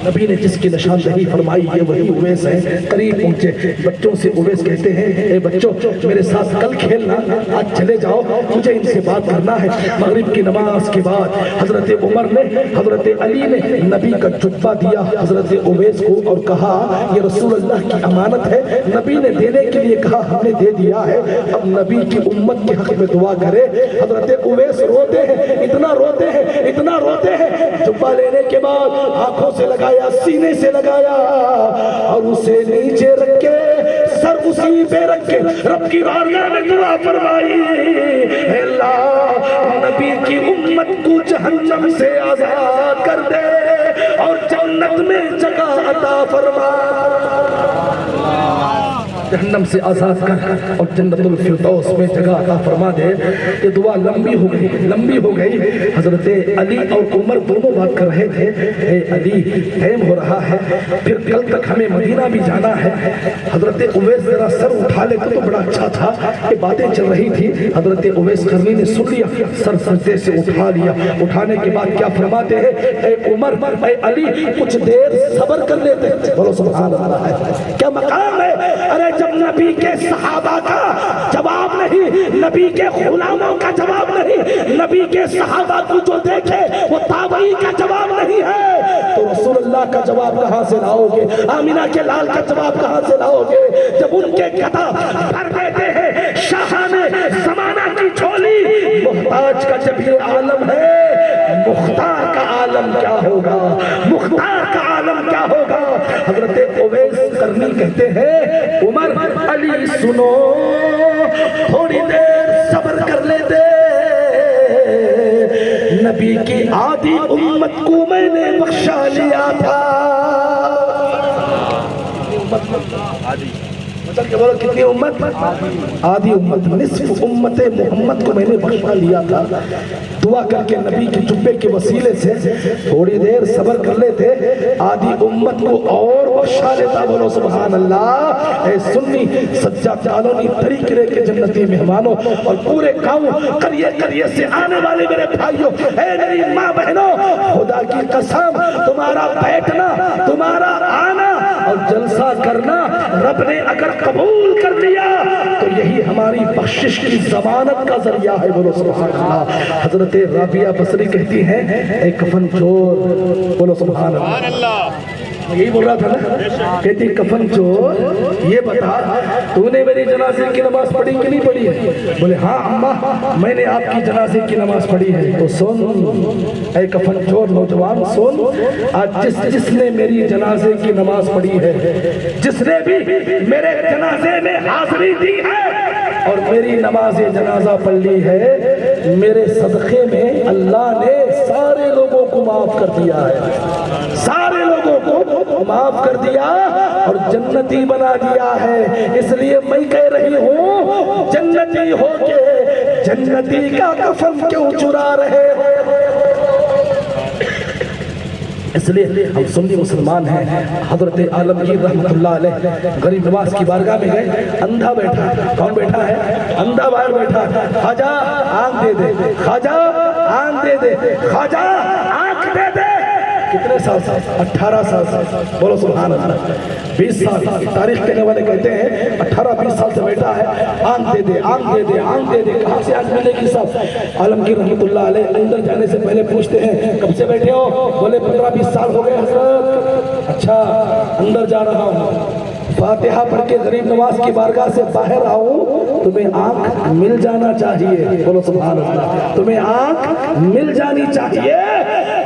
نبی نے جس کی نشاندہی فرمائی ہے وہی اویس ہے۔ قریب پہنچے، بچوں سے اویس کہتے ہیں اے بچوں میرے ساتھ کل کھیلنا، آج چلے جاؤ مجھے ان سے بات کرنا ہے۔ مغرب کی نماز کے بعد حضرت عمر نے حضرت علی نے نبی کا جبہ دیا حضرت اویس کو اور کہا یہ رسول اللہ کی امانت ہے، نبی نے دینے کے لیے کہا ہم نے دے دیا ہے، اب نبی کی امت کے حق میں دعا کرے۔ حضرت اویس روتے ہیں، اتنا روتے ہیں اتنا روتے ہیں، جبہ لینے کے بعد آنکھوں سے لگایا، سینے سے لگایا اور اسے نیچے رکھ کے سر اسی پہ رکھ کے رب کی بارگاہ میں دعا فرمائی، اے اللہ نبی کی امت کو جہنم سے آزاد کر دے اور جنت میں جگہ عطا فرما، جہنم سے آزاد کر اور جنت الفردوس میں جگہ عطا فرما دے۔ یہ دعا لمبی ہو گئی، حضرت علی اور عمر دونوں بات کر رہے تھے، اے علی ٹائم ہو رہا ہے، پھر کل تک ہمیں مدینہ بھی جانا ہے۔ حضرت اویس ذرا سر اٹھا لیتے تو بڑا اچھا تھا، یہ باتیں چل رہی تھی، حضرت اویس قرنی نے سن لیا، سر سجدے سے اٹھا لیا، اٹھانے کے بعد کیا فرماتے ہیں، اے عمر اے علی کچھ دیر صبر کر لیتے، بولو سبحان اللہ، کیا مقام ہے، ارے جب نبی کے صحابہ کا جواب نہیں، نبی کے غلاموں کا جواب نہیں، نبی کے صحابہ کو جو دیکھے وہ تابعی کا جواب نہیں ہے، تو رسول اللہ کا جواب کہاں سے لاؤ گے، آمینہ کے لال کا جواب کہاں سے لاؤ گے، جب ان کے گدا بھر دیتے ہیں شاہان زمانہ کی جھولی، محتاج کا جب یہ عالم ہے مختار کا عالم کیا ہوگا، مختار کا عالم کیا ہوگا۔ حضرت اویس قرنی کہتے ہیں عمر علی سنو تھوڑی دیر صبر کر لیتے، نبی کی آدھی امت کو میں نے بخشا لیا تھا، کہ بولو کتنی امت، آدھی امت، نصف امت محمد کو میں نے بخشا لیا تھا۔ دعا کر کے نبی کے جبے کے وسیلے سے تھوڑی دیر صبر کر لیتے، آدھی امت کو اور بخشا لیتا، بولو سبحان اللہ۔ اے سنی سجاد کالونی طریقے کے جنتی مہمانوں اور پورے گاؤں قریے سے آنے والے میرے بھائیوں، اے میری ماں بہنوں، خدا کی قسم تمہارا بیٹھنا، تمہارا آنا اور جلسہ کرنا رب نے اگر قبول کر لیا تو یہی ہماری بخشش کی ضمانت کا ذریعہ ہے، بولو سبحان اللہ۔ حضرت رابعہ بصری کہتی ہیں اے کفن چور، بولو سبحان اللہ، یہی بول رہا تھا نا، کہتی کفن چور یہ بتا تو نے میری جنازے کی نماز پڑھی کہ نہیں پڑھی ہے؟ بولے ہاں اماں میں نے آپ کی جنازے کی نماز پڑھی ہے۔ تو سن اے کفن چور نوجوان سن، آج جس نے میری جنازے کی نماز پڑھی ہے، جس نے بھی میرے جنازے میں حاضری دی ہے اور میری نماز جنازہ پڑھ لی ہے، میرے صدقے میں اللہ نے سارے لوگوں کو معاف کر دیا ہے، سارے لوگوں کو معاف کر دیا اور جنتی بنا دیا ہے۔ اس لیے میں کہہ رہی ہوں جنتی ہو کے جنتی کا کفن کیوں چرا رہے ہو؟ اس لیے ہم سنی مسلمان ہیں. حضرت عالمگیر رحمت اللہ علیہ غریب نواز کی بارگاہ میں گئے. اندھا بیٹھا. کون بیٹھا ہے؟ اندھا باہر بیٹھا. خواجہ آنکھ دے دے, خواجہ آنکھ دے دے, خواجہ آنکھ دے دے. کتنے سال سے؟ 18 سال سے. بولو سبحان اللہ. 20 سال. تاریخ کہنے والے کہتے ہیں 18-20 سال سے بیٹھا ہے. آنکھ دے دے, آنکھ دے دے, آنکھ دے دے. کہاں سے آنکھ ملے گی صاحب؟ عالمگیر رحمت اللہ علیہ اندر جانے سے پہلے پوچھتے ہیں کب سے بیٹھے ہو؟ بولے 15-20 سال ہو گئے حضرت. اچھا, اندر جا رہا ہوں, فاتحہ پڑھ کے غریب نواز کی بارگاہ سے باہر آؤں, تمہیں آنکھ مل جانا چاہیے. بولو سبحان اللہ. تمہیں آنکھ مل جانی چاہیے.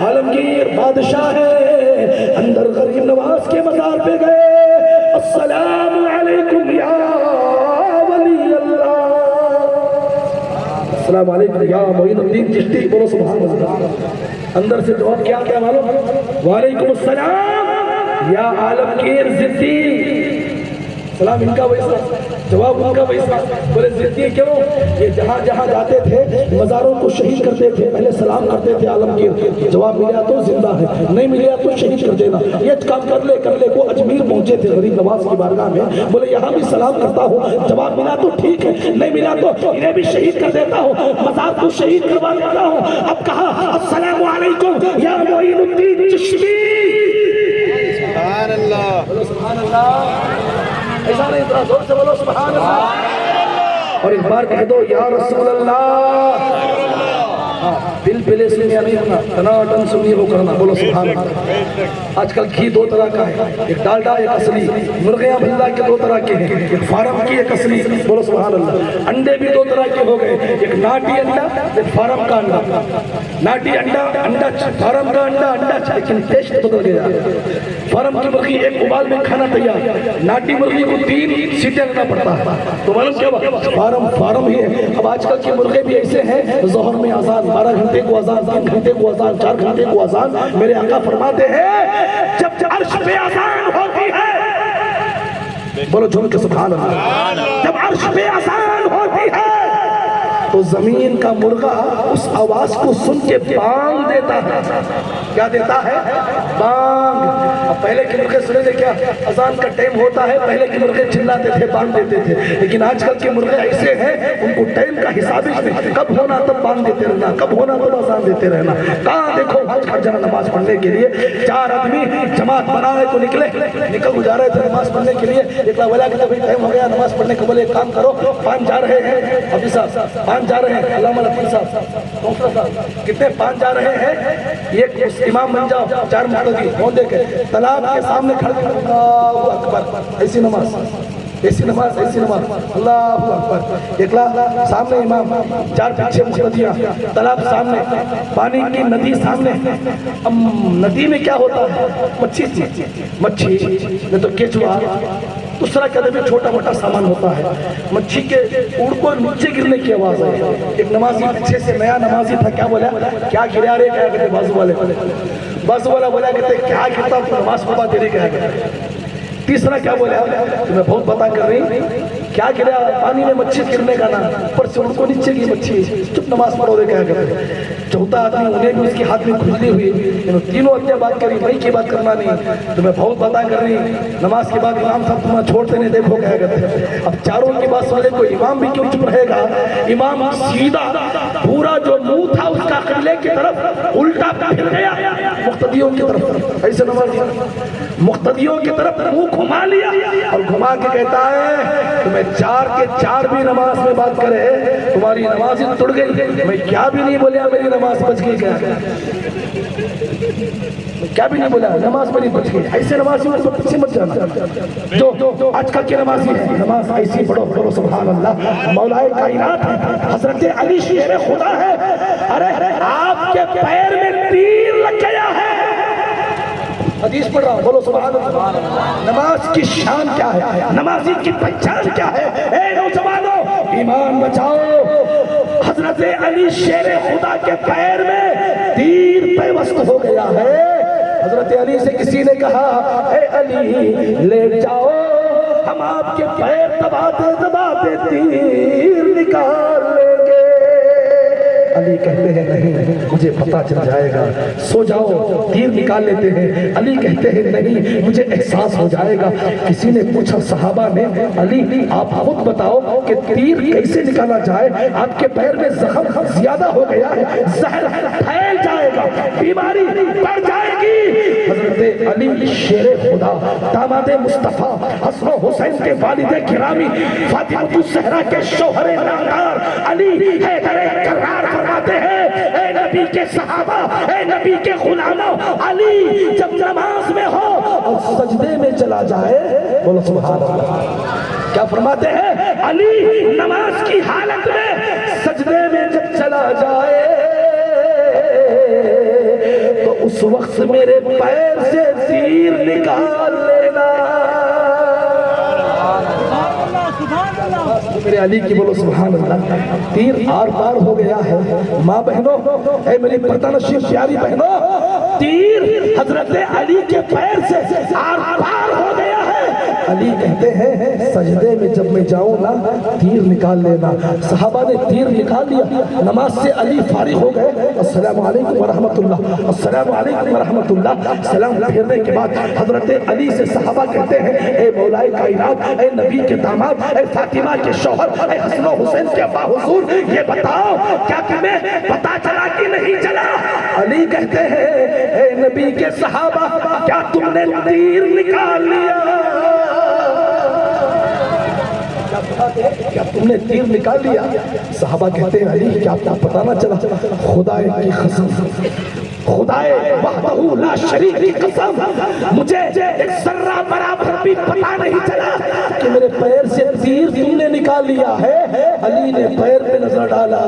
عالمگیر بادشاہ ہے, اندر غریب نواز کے مزار پہ گئے. السلام علیکم یا ولی اللہ, السلام علیکم یا معین الدین چشتی. بولو سبحان اللہ. اندر سے جواب کیا کیا معلوم؟ وعلیکم السلام یا عالمگیر زدی. سلام ان کا ویسا, جواب ان کا ویسا. بولے زدی کیوں؟ یہ جہاں جہاں جاتے تھے مزاروں کو شہید کرتے تھے, پہلے سلام کرتے تھے عالمگیر. جواب ملیا تو زندہ ہے, نہیں ملیا تو شہید کر دینا. یہ کام کر لے کر لے. وہ اجمیر پہنچے تھے غریب نواز کی بارگاہ میں. بولے یہاں بھی سلام کرتا ہوں, جواب ملا تو ٹھیک ہے, نہیں ملا تو انہیں بھی شہید کر دیتا ہوں, مزار کو شہید کروا دیتا ہوں. اب کہا السلام علیکم یا معین الدین چشتی. سبحان اللہ. بولو سبحان اللہ. ایسا نہیں, اتنا زور سے بولو سبحان اللہ. اور ایک بار کہہ دو یا رسول اللہ. دل پہلے سنیا نہیں ہونا, تناٹن سنی ہو کرنا. بولو سبحان اللہ. آج کل گھی 2 طرح کا ہے, ایک ڈالڈا ایک اصلی. مرغیاں بھلا کے 2 طرح کے ہیں, ایک فارم کی ایک اصلی. بولو سبحان اللہ. انڈے بھی 2 طرح کے ہو گئے, ایک ناٹی انڈا ایک فارم کا انڈا. ناٹی انڈا انڈا, فارم کا انڈا انڈا, لیکن ٹیسٹ بدل گیا. فارم کی مرغی ایک ابال میں کھانا تیار, ناٹی مرغی کو 3 سیٹیں لگنا پڑتا ہے. تو معلوم کیا بات, فارم ہی ہے. اب آج کل کے مرغے بھی ایسے ہیں, ظہر میں اذان, 12 گھنٹے کو اذان, 3 گھنٹے کو اذان, 4 گھنٹے کو اذان. میرے آقا فرماتے ہیں جب عرش پہ اذان ہوتی ہے, بولو جھوم کے سبحان اللہ, جب عرش پہ اذان ہوتی ہے تو زمین کا مرغا اس آواز کو سن کے بانگ دیتا ہے. کیا دیتا ہے؟ بانگ. اب پہلے کے مرغے سنے تھے کیا, اذان کا ٹائم ہوتا ہے, پہلے کے مرغے چلاتے تھے, بانگ دیتے تھے. لیکن آج کل کے مرغے ایسے ہیں, ان کو ٹائم کا حساب نہیں, کب ہونا تب بانگ دیتے رہنا, کب ہونا تب اذان دیتے رہنا. کہاں دیکھو آج ہر جگہ نماز پڑھنے کے لیے 4 آدمی جماعت بنانے کو نکل جا رہے تھے نماز پڑھنے کے لیے. ایک بولا کہ جب ٹائم ہو گیا نماز پڑھنے کو, بولے ایک کام کرو, 5 جا رہے ہیں ابھی صاحب, 5 جا رہے ہیں علامہ لطیف صاحب, کتنے 5 جا رہے ہیں, ایک امام بن جاؤ, 4 مقتدی. کون دیکھے تالاب کے سامنے کھڑے, اللہ اکبر, ایسی نماز, ایسی نماز, ایسی نماز, اللہ اکبر. اکلا سامنے امام, 4 پیچھے مقتدیاں, تالاب سامنے, پانی کی ندی سامنے. اب ندی میں کیا ہوتا ہے, مچھی میں تو کیچوا, دوسرا کہتے ہیں چھوٹا موٹا سامان ہوتا ہے. مچھی کے اوڑ کو نیچے گرنے کی آواز ہے. ایک نمازی پیچھے سے نیا نمازی تھا, کیا بولا, کیا گریا رے, کیا کہتے بازو والا بولا کہتے کیا گرتا ہوں, نماز پڑھا تیری کیا کہتے. تیسرا کیا بولا, تمہیں بہت پتا کر رہی, کیا گریا, پانی میں مچھی گرنے کا نام, اوپر سے ان کو نیچے کی مچھی, چپ نماز پڑھو دے کیا کہتے. چوتھا آدمی, انہیں بھی اس کے ہاتھ میں کھجلی ہوئی, تینوں آدمی بات کری, بھائی کی بات کرنا نہیں, تمہیں بہت پتا کر رہی, نماز کے بعد امام صاحب تمہیں چھوڑتے نہیں, دیکھو کیا کہتے. اب چاروں کی بات سن لے, کوئی امام بھی کیوں چپ رہے گا. امام سیدھا پورا جو منہ تھا اس کا قبلے کی طرف الٹا پھر گیا, مقتدیوں کی طرف, ایسے نماز مقتدیوں کی طرف منہ گھما لیا اور گھما کے کہتا ہے تمہیں 4 کے 4 بھی نماز میں بات کرے, تمہاری نماز ہی ٹوٹ گئی. میں کیا بھی نہیں بولیا, میری نماز بچ گئی, کیا بھی نہیں بولا, نماز میری بچ گئی. ایسے نمازی پر پیچھے مت جانا. جو آج کل کے نمازی ہیں, نماز ایسی پڑھو, پڑھو سبحان اللہ. مولا کائنات ہے, حضرت علی شیر خدا ہے. ارے آپ کے پیر میں تیر لگ گیا ہے, حدیث پڑھ رہا ہوں, بولو سبحان اللہ. نماز کی شان کیا ہے, نمازی کی پہچان کیا ہے. اے نوجوانوں, ایمان بچاؤ. حضرت علی شیر خدا کے پیر میں تیر پیوست ہو گیا ہے. حضرت علی سے کسی نے کہا, اے علی لیٹ جاؤ, ہم آپ کے پیر دباتے دباتے تیر نکال لیں گے. علی کہتے ہیں نہیں مجھے پتا چل جائے گا، سو جاؤ تیر نکال لیتے ہیں، علی کہتے ہیں نہیں مجھے احساس ہو جائے گا۔ کسی نے پوچھا صحابہ نے علی آپ خود بتاؤ کہ تیر کیسے نکالا جائے، آپ کے پیر میں زخم زیادہ ہو گیا ہے، زہر پھیل جائے گا، بیماری بڑھ جائے گی۔ حضرت علی شیر خدا داماد مصطفیٰ حسن و حسین کے والد گرامی فاطمہ الزہرا کے شوہر نامدار علی حیدر کرار فرماتے ہیں اے نبی کے صحابہ، اے نبی کے غلاموں، علی جب نماز میں ہو اور سجدے میں چلا جائے، بولو سبحان اللہ، کیا فرماتے ہیں؟ علی نماز کی حالت میں سجدے میں جب چلا جائے تو اس وقت میرے پیر سے تیر نکال لینا۔ میرے علی کی بولو سبحان اللہ، تیر آر پار ہو گیا ہے۔ ماں بہنوں، اے میری پردہ نشین پیاری بہنوں، تیر حضرت علی کے پیر سے آر پار ہو گیا ہے۔ علی کہتے ہیں سجدے میں جب میں جاؤں نا تیر نکال لینا۔ صحابہ نے تیر نکال لیا، نماز سے علی فارغ ہو گئے، السلام علیکم ورحمت اللہ، السلام علیکم ورحمت اللہ۔ سلام پھیرنے کے بعد حضرت علی سے صحابہ کہتے ہیں اے مولا کائنات، اے نبی کے داماد، اے فاطمہ کے شوہر، اے حسن و حسین کے ابا حضور، یہ بتاؤ کیا تمہیں پتا چلا کہ نہیں چلا؟ علی کہتے ہیں اے نبی کے صحابہ کیا تم نے تیر نکال لیا؟ کیا تم نے تیر نکال لیا؟ صحابہ کہتے ہیں علی کیا آپ کو پتا نہ چلا؟ خدا کی قسم، خدائے وحدہ لا شریک کی قسم، مجھے ایک ذرہ برابر بھی پتا نہیں چلا کہ میرے پیر سے تیر تم نے نکال لیا ہے۔ علی نے پیر پہ نظر ڈالا،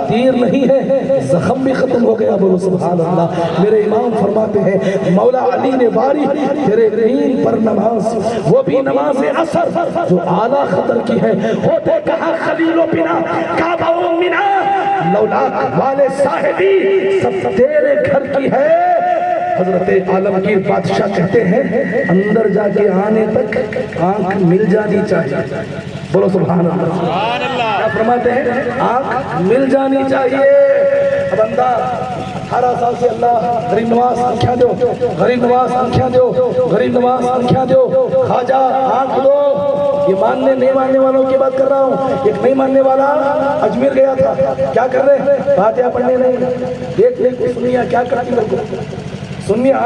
تیر نہیں ہے، زخم بھی ختم ہو گیا، بولو سبحان اللہ۔ میرے امام فرماتے ہیں مولا علی نے باری تیرے دین پر نماز، وہ بھی نماز عصر جو اعلیٰ خطر کی ہے، ہوتے کہاں خلیل و بنا کعبہ و منا، لولاک والے صاحبی سب تیرے گھر کی ہے۔ حضرت عالمگیر بادشاہ کہتے ہیں اندر جا کے آنے تک آنکھ مل جانی چاہیے، بولو سبحان اللہ۔ کیا فرماتے ہیں؟ آنکھ مل جانی چاہیے۔ اب اندر 18 سال سے اللہ غریب نواز آنکھیں دو، غریب نواز آنکھیں دو، غریب نواز آنکھیں دو، خواجہ آنکھ دو۔ یہ ماننے نہیں ماننے والوں کی بات کر رہا ہوں۔ ایک نہیں ماننے والا اجمیر گیا تھا، کیا کر رہے؟ فاتحہ پڑھنے نہیں، دیکھ لے کو سنیا کیا کرتی لوگوں، سنیا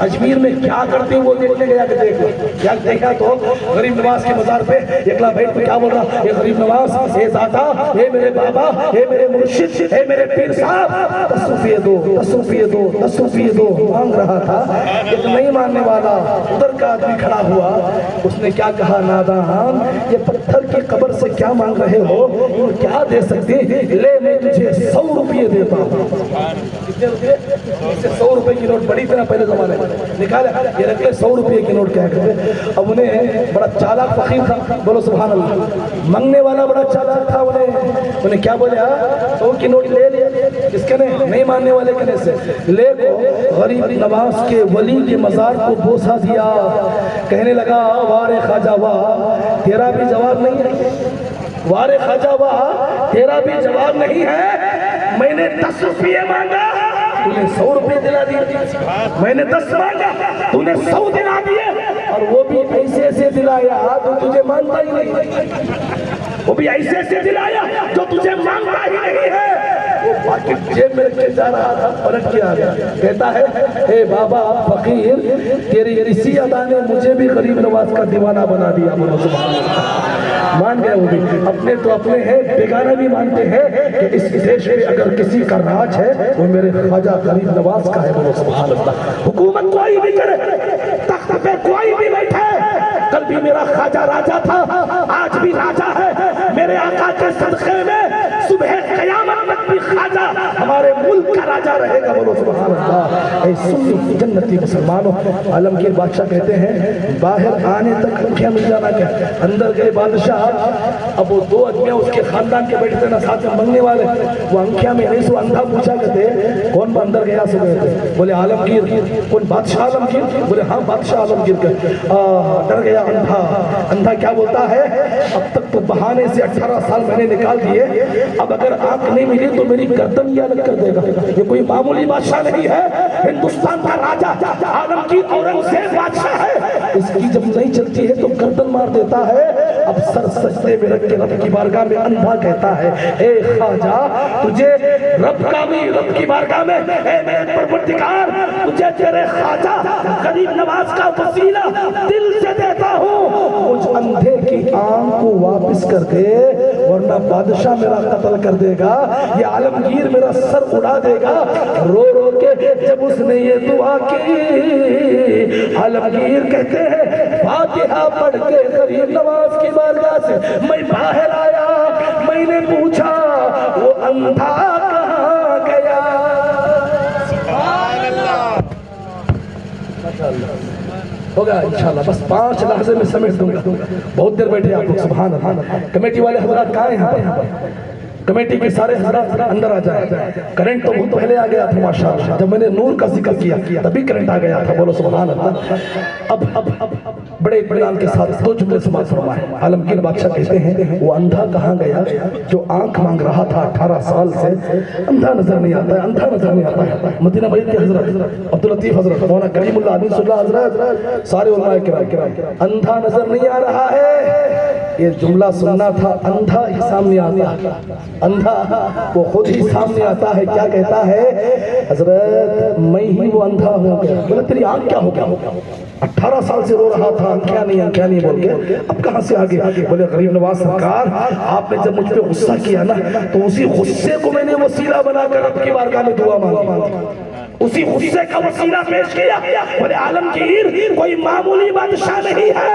اجمیر میں کیا کرتے ہیں وہ دیکھنے گیا کہ دیکھ لو۔ کیا دیکھا تو غریب نواز کے مزار پہ اکلا بیٹھ پہ کیا بول رہا؟ اے غریب نواز، اے داتا، اے میرے بابا، اے میرے مرشد، اے میرے پیر صاحب، 10 روپیے دو، 10 روپیے دو، 10 روپیے دو مانگ رہا تھا۔ ایک نہیں ماننے والا ادھر کا آدمی کھڑا ہوا، اس نے کیا کہا؟ نادان، یہ پتھر کی قبر سے کیا مانگ رہے ہو؟ کیا دے سکتے؟ لے میں تجھے 100 روپیے دیتا ہوں۔ کتنے روپیے؟ 100 روپے کی نوٹ بڑی طرح پہلے زمانے میں نکالے، یہ رکھ لے 100 روپے کی نوٹ کیا کرتے۔ اب انہیں بڑا چالاک فقیر تھا، بولو سبحان اللہ، منگنے والا بڑا چالاک تھا، انہیں کیا بولے؟ 100 کی نوٹ لے لیا، کس کے نہیں ماننے والے کہنے سے لے کو غریب نواز کے ولی کے مزار کو بوسا دیا، کہنے لگا وارے خواجہ واہ تیرا بھی جواب نہیں ہے، وارے خواجہ واہ تیرا بھی جواب نہیں ہے، میں نے 10 روپیے مانگا تو نے 100 روپے دلا دیے، میں نے 10 مانگا تو نے 100 دلا دیے، اور وہ بھی ایسے ایسے دلایا تو تجھے مانتا ہی نہیں، وہ بھی ایسے ایسے دلایا جو تجھے مانتا ہی نہیں ہے۔ وہ پاکٹ جیب میں رکھے جا رہا تھا، پلٹ کے آ گیا، کہتا ہے اے بابا فقیر تیری اسی ادا نے مجھے بھی غریب نواز کا دیوانہ بنا دیا، بولو سبحان اللہ۔ مان گئے وہ بھی، اپنے تو اپنے ہیں، بیگانہ بھی مانتے ہیں کہ اس دیش میں اگر کسی کا راج ہے وہ میرے خواجہ غریب نواز کا ہے، بولو سبحان اللہ۔ حکومت کوئی بھی کرے، تخت پہ کوئی بھی بیٹھے، کل بھی میرا خواجہ راجہ تھا، آج بھی راجہ ہے، میرے آقا کے صدقے میں صبح قیامت تک بھی خواجہ ہمارے ملک کا راجہ رہے گا، بولو سبحان اللہ۔ اے سنی جنتی مسلمانوں، عالمگیر بادشاہ کہتے ہیں باہر آنے تک انکھیاں مل جانا کیا، اندر گئے بادشاہ، اب وہ دو آدمیاں اس کے خاندان کے بیٹھے تھے نا ساتھ میں منگنے والے، وہ انکھیاں میں نہیں سو اندھا پوچھا کرتے کون اندر گیا سو گئے تھے، بولے عالمگیر، کون بادشاہ عالمگیر، بولے ہاں بادشاہ عالمگیر کا، ڈر گیا اندھا۔ اندھا کیا بولتا ہے، اب تک تو بہانے سے 18 سال میں نے نکال دیے، اب اگر آنکھ نہیں ملی تو میری گردن یہ الگ کر دے گا۔ یہ کوئی معمولی بادشاہ نہیں ہے، ہندوستان کا راجہ عالمگیر اورنگزیب بادشاہ ہے، اس کی جب نہیں چلتی ہے تو گردن مار دیتا ہے۔ اب سر سجدے میں رکھ کے رب کی بارگاہ میں اندھا کہتا ہے اے خواجہ تجھے رب کا بھی رب کی بارگاہ میں، اے میرے پروردگار تجھے تیرے خواجہ غریب نواز کا وسیلہ دل سے دیتا ہوں، مجھ اندھے کی آنکھ کو واپس کر دے ورنہ بادشاہ میرا قتل کر دے گا، یہ عالمگیر میرا سر اڑا دے گا۔ رو رو کے جب اس نے یہ دعا کی، عالمگیر کہتے ہیں فاتحہ پڑھ کے غریب نواز کی بارگاہ سے میں باہر آیا، میں نے پوچھا وہ اندھا کہاں گیا؟ سبحان اللہ۔ ہوگا انشاءاللہ، بس 5 لحظے میں سمیٹ دوں گا، بہت دیر بیٹھے آپ لوگ، سبحان اللہ۔ کمیٹی والے حضرات کہاں ہیں یہاں پر؟ کمیٹی کے سارے حضرات اندر آ جائیں۔ کرنٹ تو بہت پہلے آ گیا تھا ماشاءاللہ، جب میں نے نور کا ذکر کیا تبھی کرنٹ آ گیا تھا، بولو سبحان اللہ۔ اب بڑے اطمینان کے ساتھ 2 جملے سماعت فرمائیں۔ عالمگیر بادشاہ کہتے ہیں وہ اندھا کہاں گیا جو آنکھ مانگ رہا تھا 18 سال سے؟ اندھا نظر نہیں آتا ہے، اندھا نظر نہیں آتا ہے۔ مدینہ مسجد کے حضرت، عبداللطیف حضرت، مولانا کریم اللہ علیہ صلی اللہ حضرت، سارے علماء کرام، اندھا نظر نہیں آ رہا ہے، یہ جملہ سننا تھا، اندھا ہی سامنے آتا ہے، اندھا وہ خود ہی سامنے آتا ہے، کیا کہتا ہے حضرت میں ہی وہ اندھا ہوں گیا۔ بولے تیری آنکھ کیا ہو گیا؟ 18 سال سے رو رہا تھا، انکھیاں نہیں بول کے، اب کہاں سے آگے؟ بولے غریب نواز سرکار آپ نے جب مجھ پہ غصہ کیا نا تو اسی غصے کو میں نے وسیلہ بنا کر رب کی بارگاہ میں دعا مانگی، اسی غصے کا وسیلہ پیش کیا۔ بولے عالمگیر کوئی معمولی بادشاہ نہیں ہے،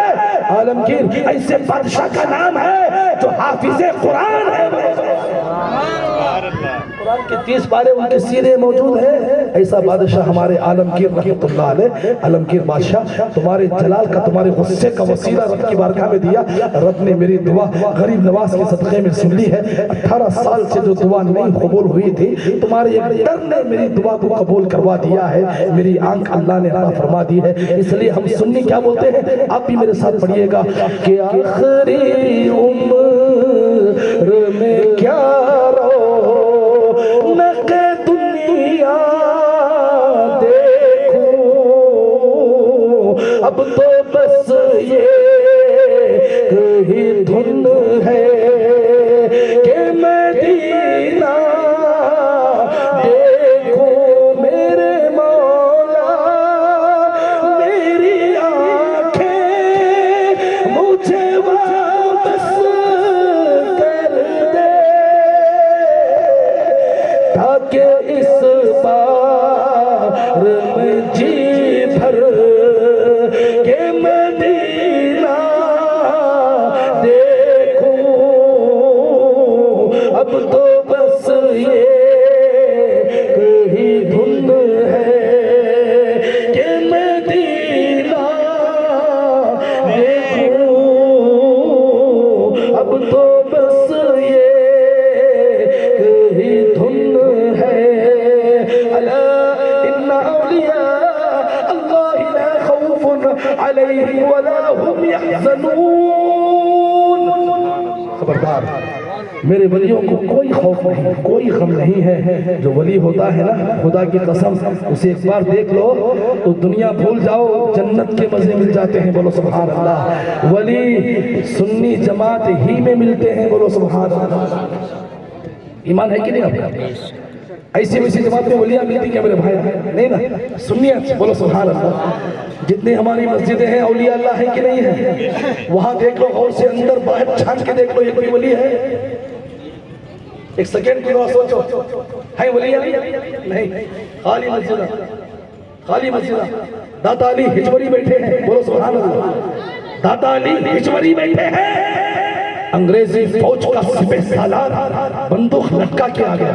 عالمگیر ایسے بادشاہ کا نام ہے جو حافظ قرآن ہے۔ قرآن کے 30 پارے ان کے سینے موجود ہیں، ایسا بادشاہ ہمارے عالمگیر رحمت اللہ علیہ۔ عالمگیر بادشاہ تمہارے جلال کا، تمہارے غصے کا وسیلہ رب کی بارگاہ میں دیا، رب نے میری دعا غریب نواز کے صدقے میں سن لی ہے۔ 18 سال سے جو دعا نہیں قبول ہوئی تھی، تمہارے ایک ڈر نے میری دعا کو قبول کروا دیا ہے، میری آنکھ اللہ نے عطا فرما دی ہے۔ اس لیے ہم سنی کیا بولتے ہیں، آپ بھی میرے ساتھ پڑھیے گا کہ آخری عمر میں کیا رونق دنیا دیکھوں، اب تو بس یہ کہیں دھن ہے کہ مدینہ دیکھوں میرے مولا، میری آنکھیں مجھے واپس کر دے تاکہ اس بار میں جی بھر کے مدینہ دیکھوں، اب تو بس یہ کہیں دھن ہے کہ مدینہ دیکھوں، اب تو بس یہ کہیں دھن ہے۔ الا ان اولیاء اللہ لا خوف علیہم ولا هم يحزنون۔ خبردار، میرے ولیوں کو کوئی خوف نہیں، کوئی غم نہیں ہے۔ جو ولی ہوتا ہے نا، خدا کی قسم اسے ایک بار دیکھ لو تو دنیا بھول جاؤ، جنت کے مزے مل جاتے ہیں، بولو سبحان اللہ۔ ولی سنی جماعت ہی میں ملتے ہیں، بولو سبحان اللہ۔ ایمان ہے کہ نہیں آپ کا؟ ایسی ویسی جماعت میں ولیاں ملتی کیا میرے بھائی؟ نہیں نا، سنیت، بولو سبحان اللہ۔ جتنی ہماری مسجدیں ہیں اولیاء اللہ ہیں کہ نہیں ہیں؟ وہاں دیکھ لو غور سے، اندر باہر چھان کے دیکھ لو، ایک کوئی ولی ہے؟ ایک سیکنڈ کی بات سوچو، ہے ولیاں؟ نہیں، خالی مسجدہ، خالی مسجدہ۔ داتا علی ہجوری بیٹھے ہیں، بولو سبحان اللہ۔ داتا علی ہجوری بیٹھے ہیں، انگریزی فوج کا سپہ سالار بندوق لٹکا کے آ گیا،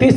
30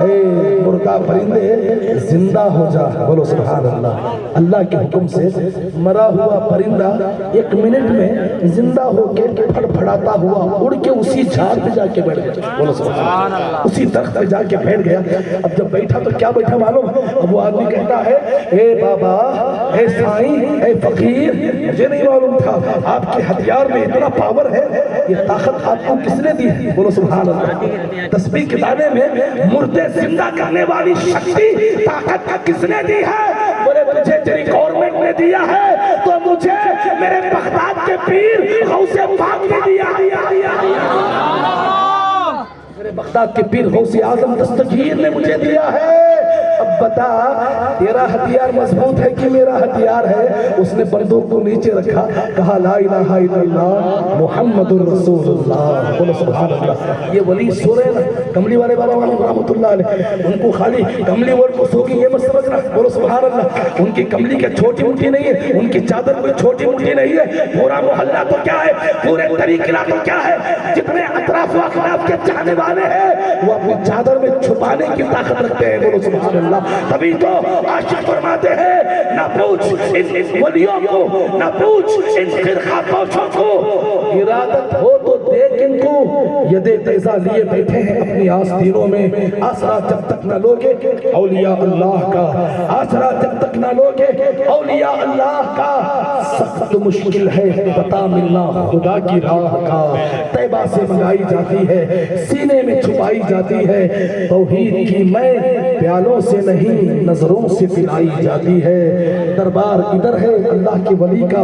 اے مردہ پرندے زندہ ہو جا، بولو سبحان اللہ۔ اللہ کے حکم سے مرا ہوا پرندہ 1 منٹ میں زندہ ہو کے پھڑ پھڑاتا ہوا اڑ کے اسی جھاڑ پہ جا کے بیٹھ گیا، بولو سبحان اللہ، اسی درخت پہ جا کے بیٹھ گیا۔ اب جب بیٹھا تو کیا بیٹھا معلوم؟ اب وہ آدمی کہتا ہے اے بابا، اے سائیں، اے فقیر، مجھے نہیں معلوم تھا آپ کے ہتھیار میں اتنا پاور ہے، یہ طاقت آپ کو کس نے دی؟ بولو سبحان اللہ۔ تسبیح کے دانے میں مردے زندہ کرنے والی شکتی طاقت کس نے دی ہے؟ بولے تجھے تیری گورنمنٹ نے دیا ہے، تو مجھے میرے بغداد کے پیر غوث پاک نے دیا۔ میرے بغداد کے پیر غوث اعظم دستگیر نے مجھے دیا ہے۔ اب بتا تیرا ہتھیار مضبوط ہے کہ میرا ہتھیار ہے؟ اس نے بندوق کو نیچے رکھا، کہا لا الہ الا اللہ محمد الرسول اللہ، بولو سبحان اللہ۔ یہ ولی سو رہے نا، کملی والے بابا رحمۃ اللہ علیہ، ان کو خالی کملی اور کو سو گئی یہ مت سمجھنا، بولو سبحان اللہ۔ ان کی کملی کے چھوٹی موٹی نہیں ہے، ان کی چادر کوئی چھوٹی موٹی نہیں ہے، پورا محلہ تو کیا ہے، پورے طریقہ تو کیا ہے، جتنے اطراف و اخلاف کے چاہنے والے ہیں وہ اپنی چادر میں چھپانے کی طاقت رکھتے ہیں، بولو سبحان اللہ۔ تبھی تو عاشق فرماتے ہیں نہ پوچھ ان ولیوں کو، نہ پوچھ ان خرقہ پوشوں کو، ارادت ہو تو دیکھ ان کو، یدے تیزہ لیے بیٹھے ہیں اپنی آستینوں میں۔ آسرا جب تک نہ لوگے اولیاء اللہ کا، آسرا جب تک نہ لوگے اولیاء اللہ کا، سخت مشکل ہے پتا ملنا خدا کی راہ کا۔ طیبہ سے منگائی جاتی ہے، سینے میں چھپائی جاتی ہے، توحید کی میں پیالوں سے نہیں نظروں سے پلائی جاتی ہے۔ دربار ادھر ہے اللہ کے ولی کا،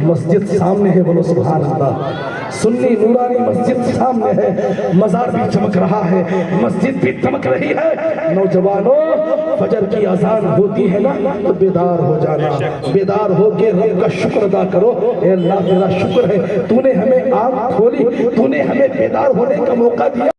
مسجد سامنے ہے، بولو سبحان اللہ۔ سنی نورانی مسجد سامنے ہے، مزار بھی چمک رہا ہے، مسجد بھی چمک رہی ہے۔ نوجوانوں فجر کی اذان ہوتی ہے نا تو بیدار ہو جانا، بیدار ہو کے رب کا شکر ادا کرو۔ اے اللہ تیرا شکر ہے تو نے ہمیں آنکھ کھولی، تو نے ہمیں بیدار ہونے کا موقع دیا۔